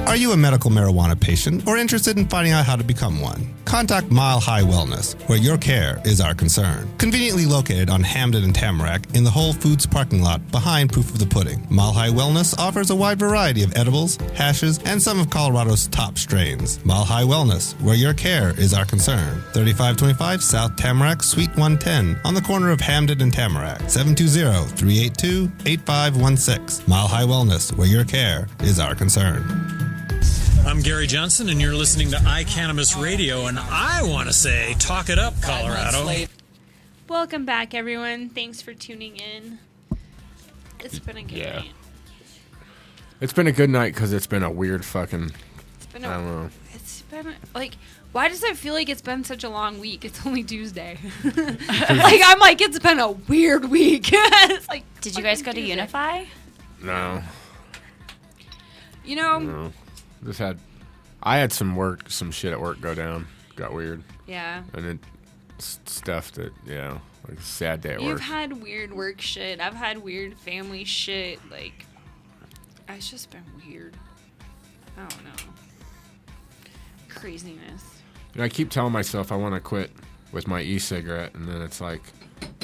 Are you a medical marijuana patient or interested in finding out how to become one? Contact Mile High Wellness, where your care is our concern. Conveniently located on Hamden and Tamarack in the Whole Foods parking lot behind Proof of the Pudding. Mile High Wellness offers a wide variety of edibles, hashes, and some of Colorado's top strains. Mile High Wellness, where your care is our concern. 3525 South Tamarack, Suite 110, on the corner of Hamden and Tamarack. 720-382-8516. Mile High Wellness, where your care is our concern. I'm Gary Johnson, and you're listening to iCannabis Radio, and I want to say, talk it up, Colorado. Welcome back, everyone. Thanks for tuning in. It's been a good night. It's been a good night because it's been a weird fucking... I don't know. It's been, like... Why does it feel like it's been such a long week? It's only Tuesday. I'm like, it's been a weird week. It's like, did you guys go to Unify? No. You know... No. I had some shit at work go down. Got weird. Yeah. And stuff that, like a sad day at work. You've had weird work shit. I've had weird family shit. Like, it's just been weird. I don't know. Craziness. I keep telling myself I want to quit with my e-cigarette, and then it's like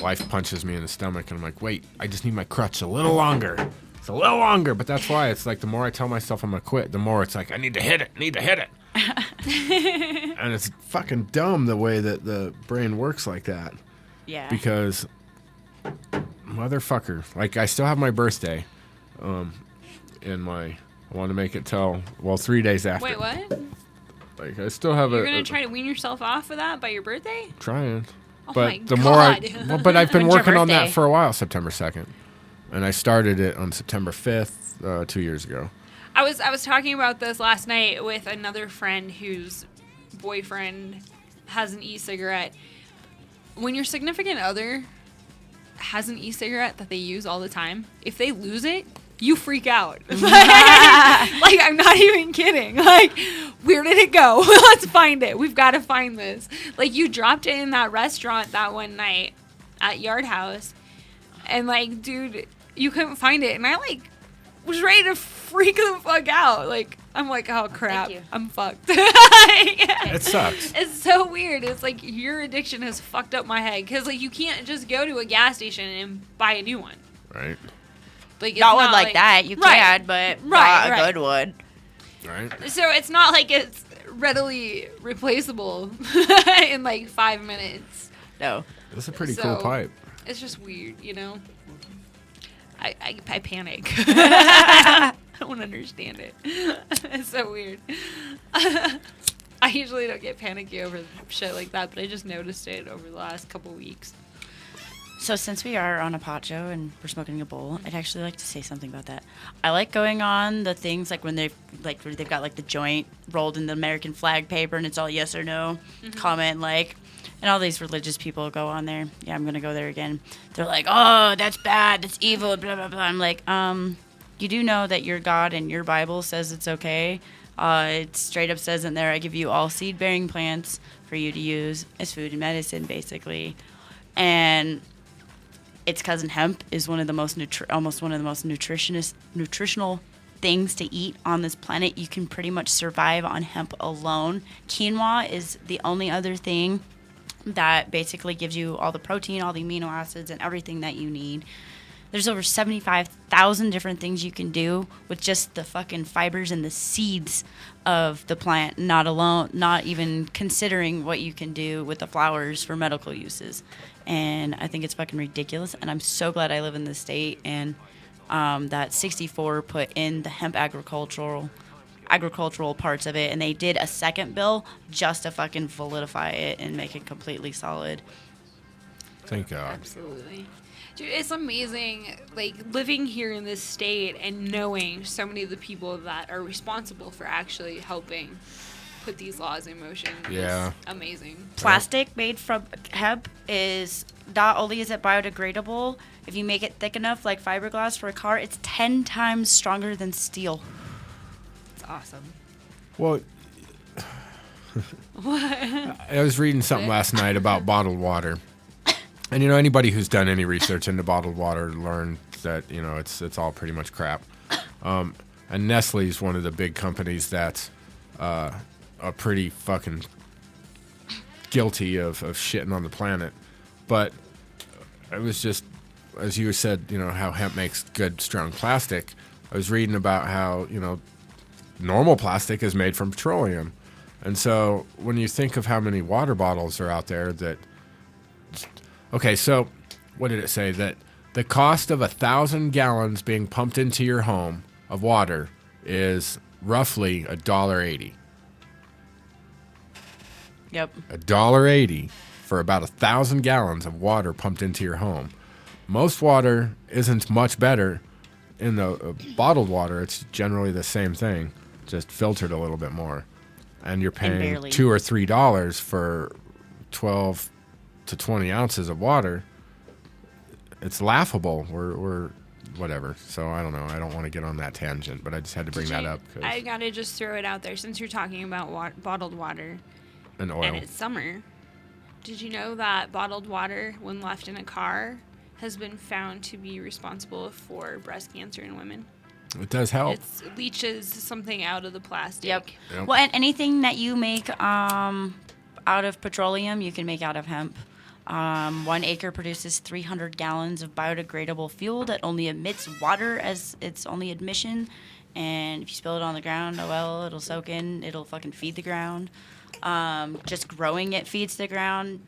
life punches me in the stomach, and I'm like, wait, I just need my crutch a little longer. It's a little longer, but that's why it's like the more I tell myself I'm going to quit, the more it's like, I need to hit it. And it's fucking dumb the way that the brain works like that. Yeah. Because, motherfucker, like I still have my birthday I want to make it till, 3 days after. Wait, what? Like I still have You're gonna try to wean yourself off of that by your birthday? Trying. Oh But my the God. more but I've been When's your working on that birthday? for a while, September 2nd. And I started it on September 5th, 2 years ago. I was talking about this last night with another friend whose boyfriend has an e-cigarette. When your significant other has an e-cigarette that they use all the time, if they lose it, you freak out. Like, I'm not even kidding. Like, where did it go? Let's find it. We've got to find this. Like, you dropped it in that restaurant that one night at Yard House, and like, dude, you couldn't find it, and I like was ready to freak the fuck out. Like, I'm like, oh crap, I'm fucked. It sucks. It's so weird. It's like your addiction has fucked up my head, because like you can't just go to a gas station and buy a new one. Right. Like, it's Not one like that. You can, but not a good one. Right. So it's not like it's readily replaceable in like 5 minutes. No. That's a pretty cool pipe. It's just weird, you know? I panic. I don't understand it. It's so weird. I usually don't get panicky over shit like that, but I just noticed it over the last couple weeks. So since we are on Apogea and we're smoking a bowl, I'd actually like to say something about that. I like going on the things like when they've got like the joint rolled in the American flag paper and it's all yes or no comment, like, and all these religious people go on there. Yeah, I'm gonna go there again. They're like, oh, that's bad, that's evil, blah blah blah. I'm like, you do know that your God and your Bible says it's okay. It straight up says in there, I give you all seed-bearing plants for you to use as food and medicine, basically, and its cousin hemp is one of the most almost one of the most nutritional things to eat on this planet. You can pretty much survive on hemp alone. Quinoa is the only other thing that basically gives you all the protein, all the amino acids, and everything that you need. There's over 75,000 different things you can do with just the fucking fibers and the seeds of the plant, not even considering what you can do with the flowers for medical uses. And I think it's fucking ridiculous. And I'm so glad I live in this state and that 64 put in the hemp agricultural parts of it. And they did a second bill just to fucking validify it and make it completely solid. Thank God. Absolutely. Dude, it's amazing, like, living here in this state and knowing so many of the people that are responsible for actually helping put these laws in motion. Yeah. Is amazing. Plastic made from hemp is not only is it biodegradable, if you make it thick enough, like fiberglass for a car, it's 10 times stronger than steel. It's awesome. Well, I was reading something last night about bottled water. And, you know, anybody who's done any research into bottled water learned that, you know, it's all pretty much crap. And Nestle's one of the big companies that's pretty fucking guilty of shitting on the planet. But it was just, as you said, you know, how hemp makes good, strong plastic. I was reading about how, you know, normal plastic is made from petroleum. And so when you think of how many water bottles are out there that... Okay, so what did it say? That the cost of 1,000 gallons being pumped into your home of water is roughly $1.80. Yep. $1.80 for about 1,000 gallons of water pumped into your home. Most water isn't much better in the bottled water. It's generally the same thing, just filtered a little bit more. And you're paying $2 or $3 for 12 to 20 ounces of water. It's laughable. We're whatever. So I don't know. I don't want to get on that tangent, but I just had to bring that up. I gotta just throw it out there since you're talking about bottled water and oil. And it's summer. Did you know that bottled water, when left in a car, has been found to be responsible for breast cancer in women? It does help. It leaches something out of the plastic. Yep. Well, and anything that you make out of petroleum, you can make out of hemp. 1 acre produces 300 gallons of biodegradable fuel that only emits water as its only emission. And if you spill it on the ground, oh well, it'll soak in. It'll fucking feed the ground. Just growing it feeds the ground.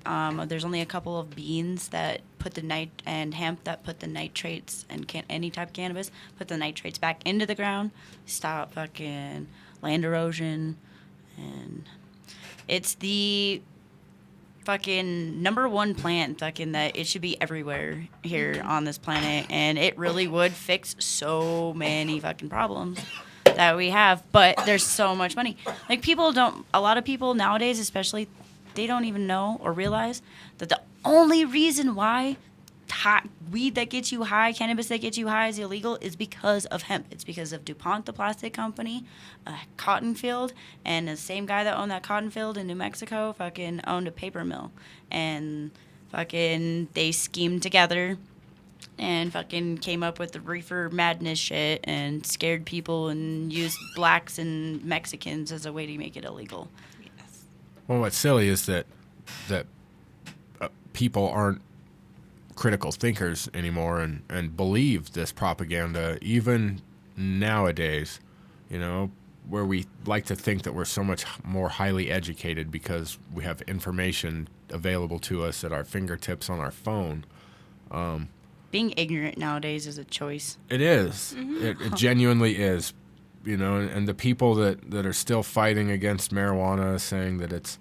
There's only a couple of beans that put the and hemp that put the nitrates and any type of cannabis put the nitrates back into the ground. Stop fucking land erosion And it's the fucking number one plant fucking that it should be everywhere here on this planet, and it really would fix so many fucking problems that we have. But there's so much money. Like, a lot of people nowadays especially, they don't even know or realize that the only reason why weed that gets you high, cannabis that gets you high is illegal is because of hemp. It's because of DuPont, the plastic company, a cotton field, and the same guy that owned that cotton field in New Mexico fucking owned a paper mill. And fucking they schemed together and fucking came up with the reefer madness shit and scared people and used blacks and Mexicans as a way to make it illegal. Yes. Well, what's silly is that people aren't critical thinkers anymore and believe this propaganda even nowadays, you know, where we like to think that we're so much more highly educated because we have information available to us at our fingertips on our phone. Being ignorant nowadays is a choice. It is. Mm-hmm. It genuinely is, you know, and the people that are still fighting against marijuana, saying that it's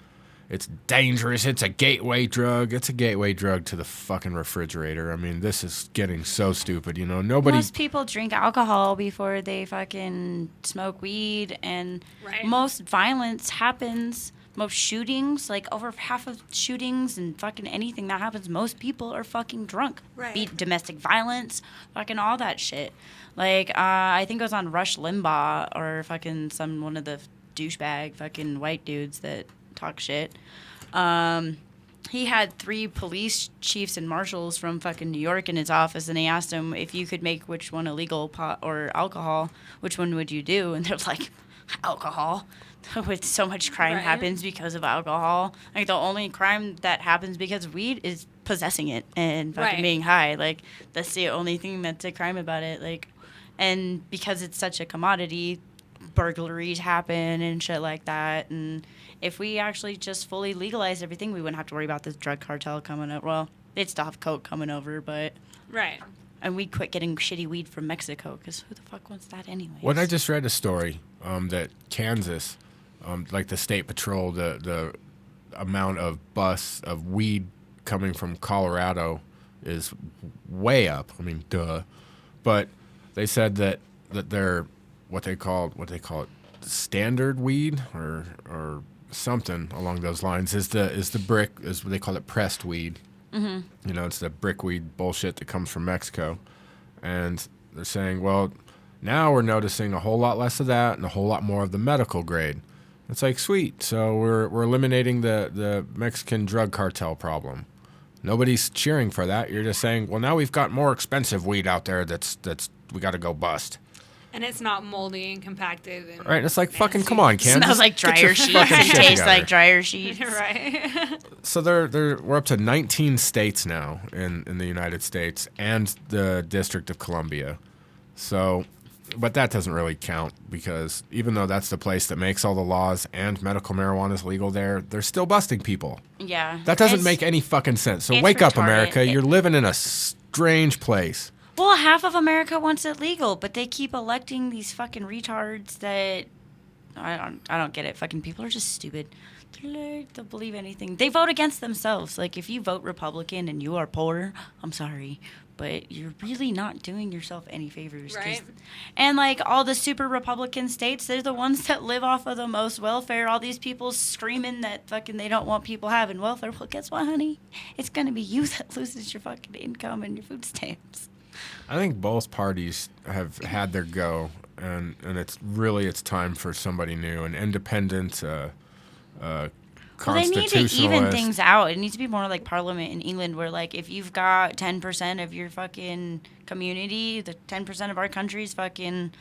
dangerous, it's a gateway drug. It's a gateway drug to the fucking refrigerator. I mean, this is getting so stupid, you know. Most people drink alcohol before they fucking smoke weed, and most violence happens, most shootings, like over half of shootings and fucking anything that happens, most people are fucking drunk. Right. Domestic violence, fucking all that shit. Like, I think it was on Rush Limbaugh or fucking one of the douchebag fucking white dudes that talk shit. He had 3 police chiefs and marshals from fucking New York in his office, and they asked him if you could make which one illegal, pot or alcohol, which one would you do? And they're like, alcohol. With so much crime happens because of alcohol. Like, the only crime that happens because of weed is possessing it and fucking being high. Like, that's the only thing that's a crime about it. Like, and because it's such a commodity, burglaries happen and shit like that. And if we actually just fully legalized everything, we wouldn't have to worry about this drug cartel coming up. Well, they'd still have coke coming over, but and we'd quit getting shitty weed from Mexico, because who the fuck wants that anyway? Well, I just read a story that Kansas, like the state patrol, the amount of busts of weed coming from Colorado is way up. I mean, duh. But they said that they're what they call it standard weed or something along those lines is what they call it, pressed weed. Mm-hmm. You know, it's the brickweed bullshit that comes from Mexico. And they're saying, well, now we're noticing a whole lot less of that and a whole lot more of the medical grade. It's like, sweet. So we're eliminating the Mexican drug cartel problem. Nobody's cheering for that. You're just saying, well, now we've got more expensive weed out there that's we got to go bust. And it's not moldy and compacted. And right. It's like, fucking, come on, Kansas. Smells like dryer sheets and tastes like dryer sheets. Right. So we're up to 19 states now in the United States and the District of Columbia. So, but that doesn't really count, because even though that's the place that makes all the laws and medical marijuana is legal there, they're still busting people. Yeah. That doesn't make any fucking sense. So wake up, America. You're living in a strange place. Well, half of America wants it legal, but they keep electing these fucking retards that I don't get it. Fucking people are just stupid. They'll believe anything. They vote against themselves. Like, if you vote Republican and you are poor, I'm sorry, but you're really not doing yourself any favors. Right. And like all the super Republican states, they're the ones that live off of the most welfare. All these people screaming that fucking they don't want people having welfare. Well, guess what, honey? It's gonna be you that loses your fucking income and your food stamps. I think both parties have had their go, and it's time for somebody new, an independent, constitutionalist. Well, they need to even things out. It needs to be more like Parliament in England, where like if you've got 10% of your fucking community, the 10% of our country's fucking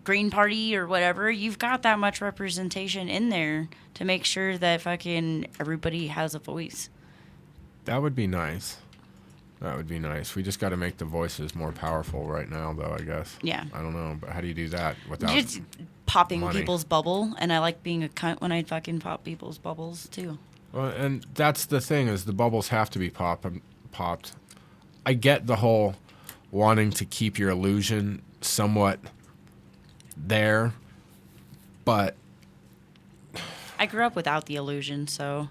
Green Party or whatever, you've got that much representation in there to make sure that fucking everybody has a voice. That would be nice. That would be nice. We just got to make the voices more powerful right now, though, I guess. Yeah. I don't know, but how do you do that without just popping money? People's bubble, and I like being a cunt when I fucking pop people's bubbles, too. Well, and that's the thing, is the bubbles have to be popped. I get the whole wanting to keep your illusion somewhat there, but I grew up without the illusion, so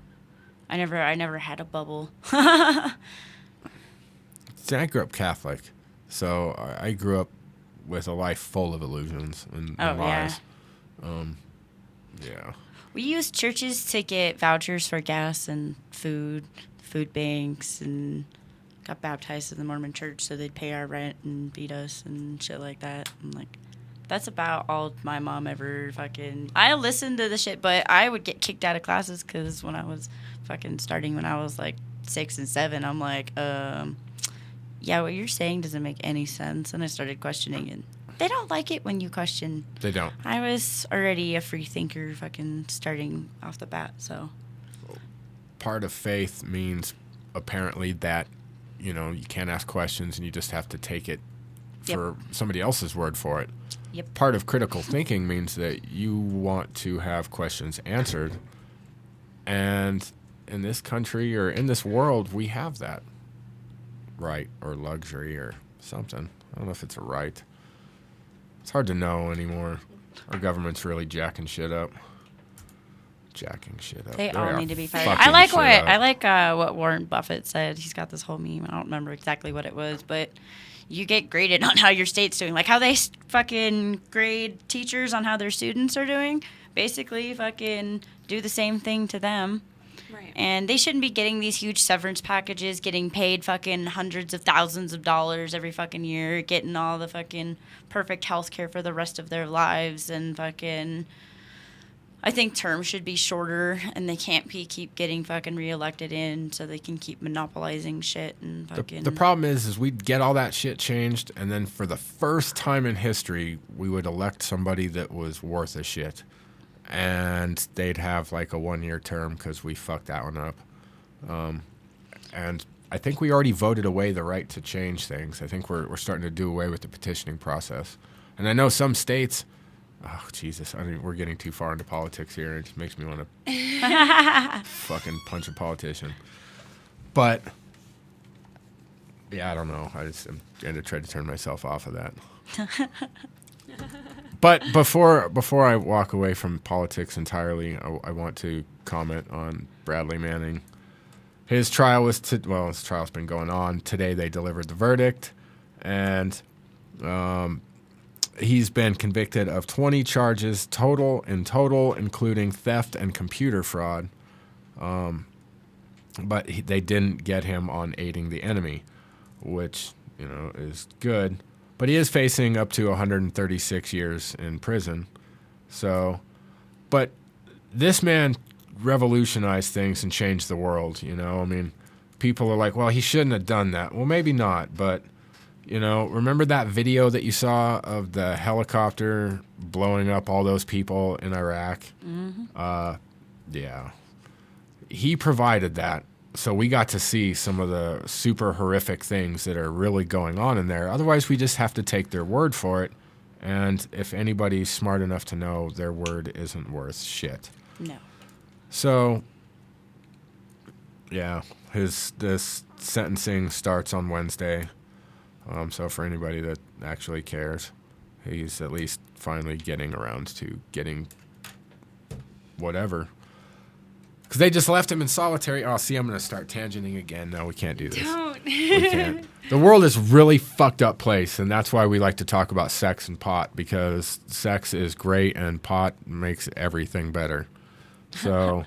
I never had a bubble. See, I grew up Catholic, so I grew up with a life full of illusions and lies. Yeah. We used churches to get vouchers for gas and food banks, and got baptized in the Mormon church so they'd pay our rent and beat us and shit like that. And like, that's about all my mom ever fucking... I listened to the shit, but I would get kicked out of classes because when I was when I was like 6 and 7, I'm like, yeah, what you're saying doesn't make any sense. And I started questioning it. They don't like it when you question. They don't. I was already a free thinker fucking starting off the bat, so. Part of faith means apparently that, you know, you can't ask questions and you just have to take it for somebody else's word for it. Yep. Part of critical thinking means that you want to have questions answered. And in this country or in this world, we have that right or luxury or something. I don't know if it's a right. It's hard to know anymore. Our government's really jacking shit up. They all need to be fired. I like what Warren Buffett said. He's got this whole meme. I don't remember exactly what it was, but you get graded on how your state's doing. Like how they fucking grade teachers on how their students are doing. Basically, fucking do the same thing to them. Right. And they shouldn't be getting these huge severance packages, getting paid fucking hundreds of thousands of dollars every fucking year, getting all the fucking perfect health care for the rest of their lives, and fucking... I think terms should be shorter, and they can't keep getting fucking reelected in, so they can keep monopolizing shit and fucking... The problem is we'd get all that shit changed, and then for the first time in history, we would elect somebody that was worth a shit. And they'd have like a 1-year term because we fucked that one up. And I think we already voted away the right to change things. I think we're starting to do away with the petitioning process. And I know some states... Oh, Jesus. I mean, we're getting too far into politics here. It just makes me want to fucking punch a politician. But, yeah, I don't know. I'm going to try to turn myself off of that. But before I walk away from politics entirely, I want to comment on Bradley Manning. His trial his trial's been going on. Today they delivered the verdict, and he's been convicted of 20 charges total, including theft and computer fraud. But they didn't get him on aiding the enemy, which, you know, is good. But he is facing up to 136 years in prison. So, but this man revolutionized things and changed the world, you know? I mean, people are like, well, he shouldn't have done that. Well, maybe not, but, you know, remember that video that you saw of the helicopter blowing up all those people in Iraq? Mm-hmm. Yeah. He provided that. So we got to see some of the super horrific things that are really going on in there. Otherwise, we just have to take their word for it. And if anybody's smart enough to know, their word isn't worth shit. No. So, yeah, this sentencing starts on Wednesday. So for anybody that actually cares, he's at least finally getting around to getting whatever. Because they just left him in solitary. Oh, see, I'm going to start tangenting again. No, we can't do this. Don't. We can't. The world is a really fucked up place, and that's why we like to talk about sex and pot, because sex is great and pot makes everything better. So,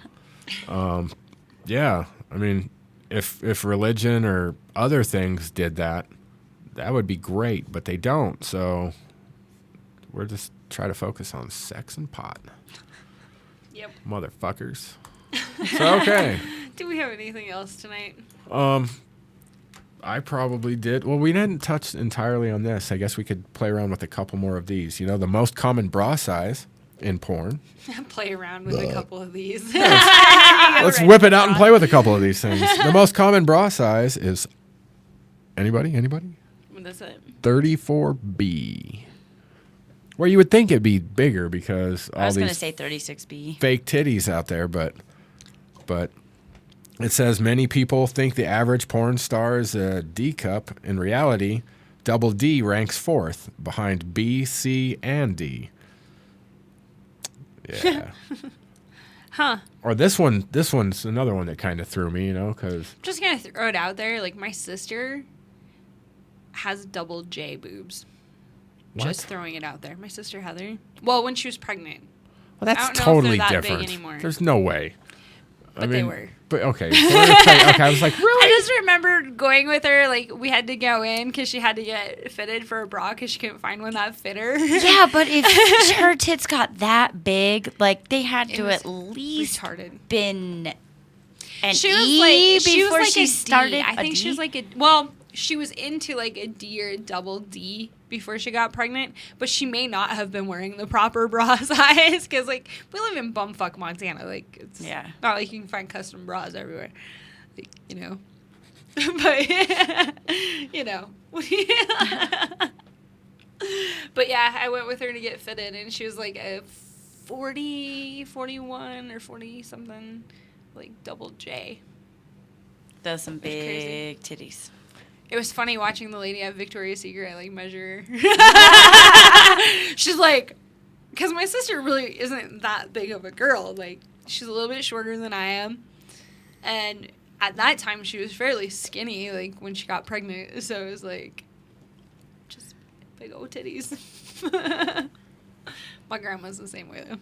yeah, I mean, if religion or other things did that, that would be great, but they don't. So we're just trying to focus on sex and pot. Yep. Motherfuckers. So, okay. Do we have anything else tonight? I probably did. Well, we didn't touch entirely on this. I guess we could play around with a couple more of these. You know, the most common bra size in porn. Play around with a couple of these. Let's whip it out and play with a couple of these things. The most common bra size is... Anybody? What is it? 34B. Where you would think it'd be bigger because all I was going to these say 36B. fake titties out there, but it says many people think the average porn star is a D cup. In reality, double D ranks fourth behind B, C, and D. Yeah. Huh. Or this one's another one that kind of threw me, because... Just gonna throw it out there. Like, my sister has double J boobs. What? Just throwing it out there. My sister Heather. Well, when she was pregnant. Well, that's I don't know totally if they're that different. big anymore. There's no way. But they were. But okay. Okay, I was like, really? I just remember going with her. Like, we had to go in because she had to get fitted for a bra because she couldn't find one that fit her. Yeah, but if her tits got that big, like, they had to at least been an she was E like, she was before like she a started. D. I think she was like a, well, she was into like a D or a double D before she got pregnant, but she may not have been wearing the proper bra size because, like, we live in bumfuck Montana. Like, it's not like you can find custom bras everywhere, like, but, but yeah, I went with her to get fitted, and she was like a 40, 41, or 40-something, like, double J. Does some big titties. It was funny watching the lady at Victoria's Secret, like, measure. She's like, because my sister really isn't that big of a girl. Like, she's a little bit shorter than I am. And at that time, she was fairly skinny, like, when she got pregnant. So it was like, just big old titties. My grandma's the same way, though.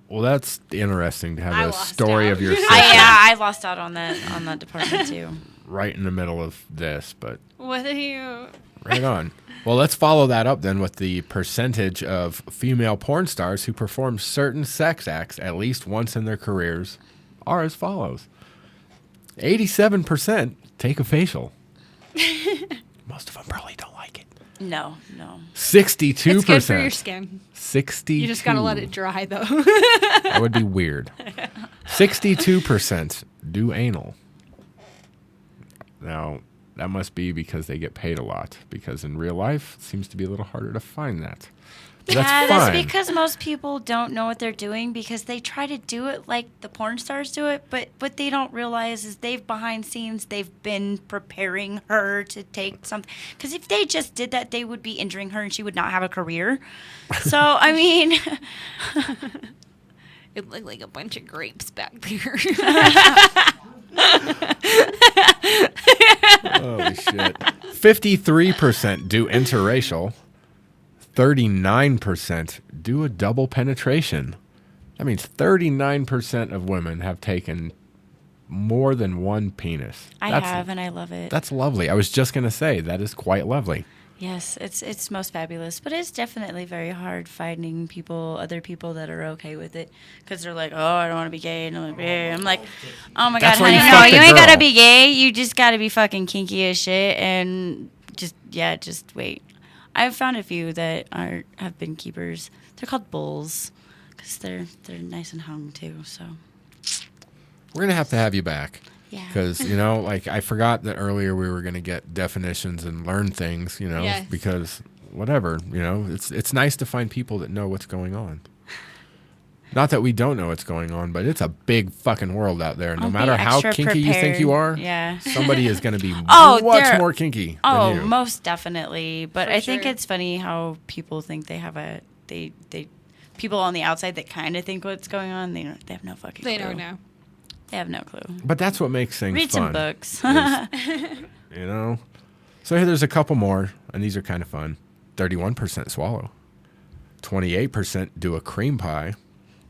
Well, that's interesting to have a story of your sister. I lost out on that department, too. Right in the middle of this, but... What are you... Right on. Well, let's follow that up then with the percentage of female porn stars who perform certain sex acts at least once in their careers are as follows. 87% take a facial. Most of them probably don't like it. No. 62%. It's good for your skin. 62. You just gotta let it dry, though. That would be weird. 62% do anal. Now, that must be because they get paid a lot. Because in real life, it seems to be a little harder to find that. But that's fine. That's because most people don't know what they're doing because they try to do it like the porn stars do it. But what they don't realize is behind scenes, they've been preparing her to take something. Because if they just did that, they would be injuring her and she would not have a career. So, I mean... It looked like a bunch of grapes back there. Holy shit. 53% do interracial. 39% do a double penetration. That means 39% of women have taken more than one penis. I have, and I love it. That's lovely. I was just going to say, that is quite lovely. Yes, it's most fabulous, but it's definitely very hard finding other people that are okay with it, because they're like, oh, I don't want to be gay, and I'm like, oh my God, honey, no, you ain't gotta be gay, you just gotta be fucking kinky as shit, and just wait. I've found a few that have been keepers. They're called bulls, because they're nice and hung too. So we're gonna have to have you back. Yeah. Because, like, I forgot that earlier we were going to get definitions and learn things, Yes. because whatever, it's nice to find people that know what's going on. Not that we don't know what's going on, but it's a big fucking world out there. No matter how kinky you think you are, somebody is going to be much more kinky than you. Most definitely. But I think it's funny how people think they have people on the outside that kind of think what's going on, they have no fucking clue. They don't know. They have no clue. But that's what makes things Read fun. some books. So here there's a couple more, and these are kind of fun. 31% swallow. 28% do a cream pie.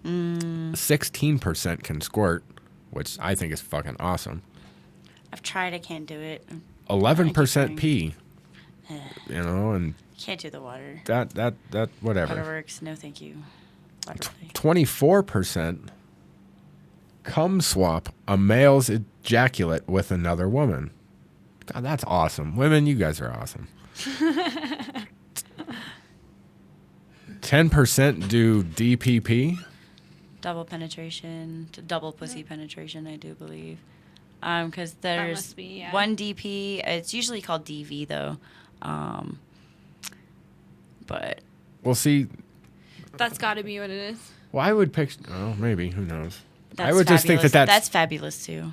16% can squirt, which I think is fucking awesome. I've tried. I can't do it. 11% pee. And can't do the water. That whatever. Waterworks. No, thank you. 24% cum swap a male's ejaculate with another woman. God, that's awesome. Women, you guys are awesome. 10% do DPP. Double penetration, double pussy penetration, I do believe. Because there's one DP. It's usually called DV, though. But... Well, see... That's got to be what it is. Well, I would pick... Oh, maybe. Who knows? That's I would fabulous. just think that's fabulous, too.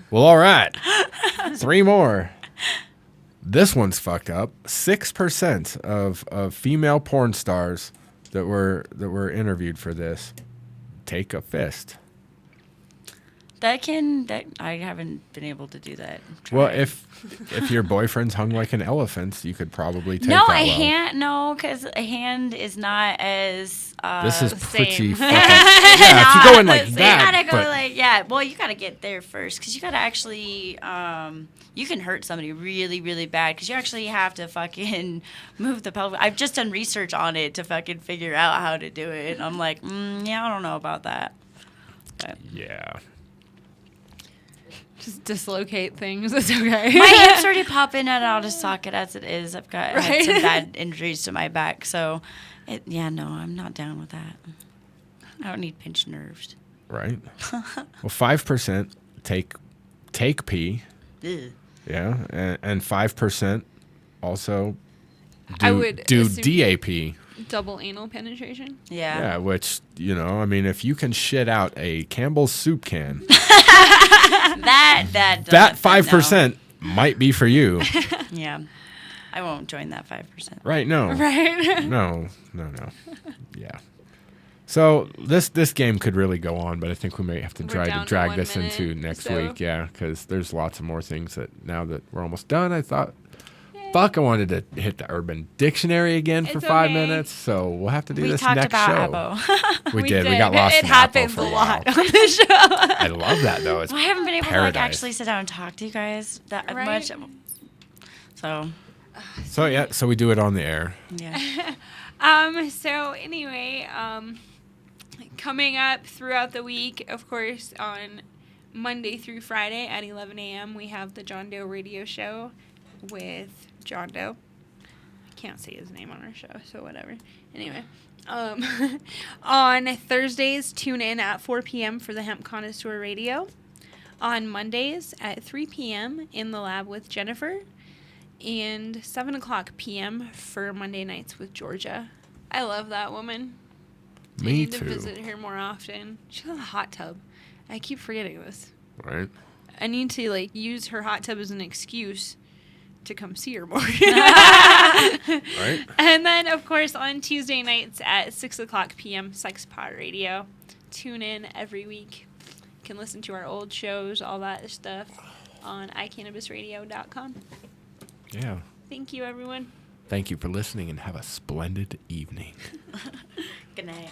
Well, all right. 3 more. This one's fucked up. 6% of female porn stars that were interviewed for this take a fist. That I haven't been able to do that. Well, if your boyfriend's hung like an elephant, you could probably take no, that a well. hand. No, because a hand is not as. This is pretty. Fucking, yeah, if you go in like so that, you gotta go like Well, you gotta get there first because you gotta actually. You can hurt somebody really, really bad because you actually have to fucking move the pelvis. I've just done research on it to fucking figure out how to do it. And I'm like, yeah, I don't know about that. But. Yeah. Just dislocate things. It's okay. My hips already popping out of socket as it is. I've had some bad injuries to my back, so no, I'm not down with that. I don't need pinched nerves. Right. Well, 5% take pee. Ugh. Yeah, and 5% also I would do assume DAP. Double anal penetration. Yeah. Yeah, which I mean, if you can shit out a Campbell's soup can. that 5% might be for you. Yeah. I won't join that 5%. Right, no. Right. No. Yeah. So this game could really go on, but I think we may have to try to drag this into next week. Yeah, because there's lots of more things that now that we're almost done, I thought, fuck, I wanted to hit the Urban Dictionary again for 5 minutes, so we'll have to do this next show. We talked about Abo. We did. We got lost in Abo happens for a a lot while. on the show. I love that, though. It's I haven't been able paradise. to actually sit down and talk to you guys that much. So we do it on the air. Yeah. So anyway, coming up throughout the week, of course, on Monday through Friday at 11 a.m., we have the John Doe Radio Show with John Doe. I can't say his name on our show, so whatever. Anyway, on Thursdays, tune in at 4 p.m. for the Hemp Connoisseur Radio. On Mondays at 3 p.m. in the lab with Jennifer. And 7 o'clock p.m. for Monday nights with Georgia. I love that woman. Me I need too. to visit her more often. She has a hot tub. I keep forgetting this. Right. I need to use her hot tub as an excuse to come see her more. Right. And then, of course, on Tuesday nights at 6 o'clock p.m., Sex Pod Radio. Tune in every week. You can listen to our old shows, all that stuff, on iCannabisRadio.com. Yeah. Thank you, everyone. Thank you for listening and have a splendid evening. Good night.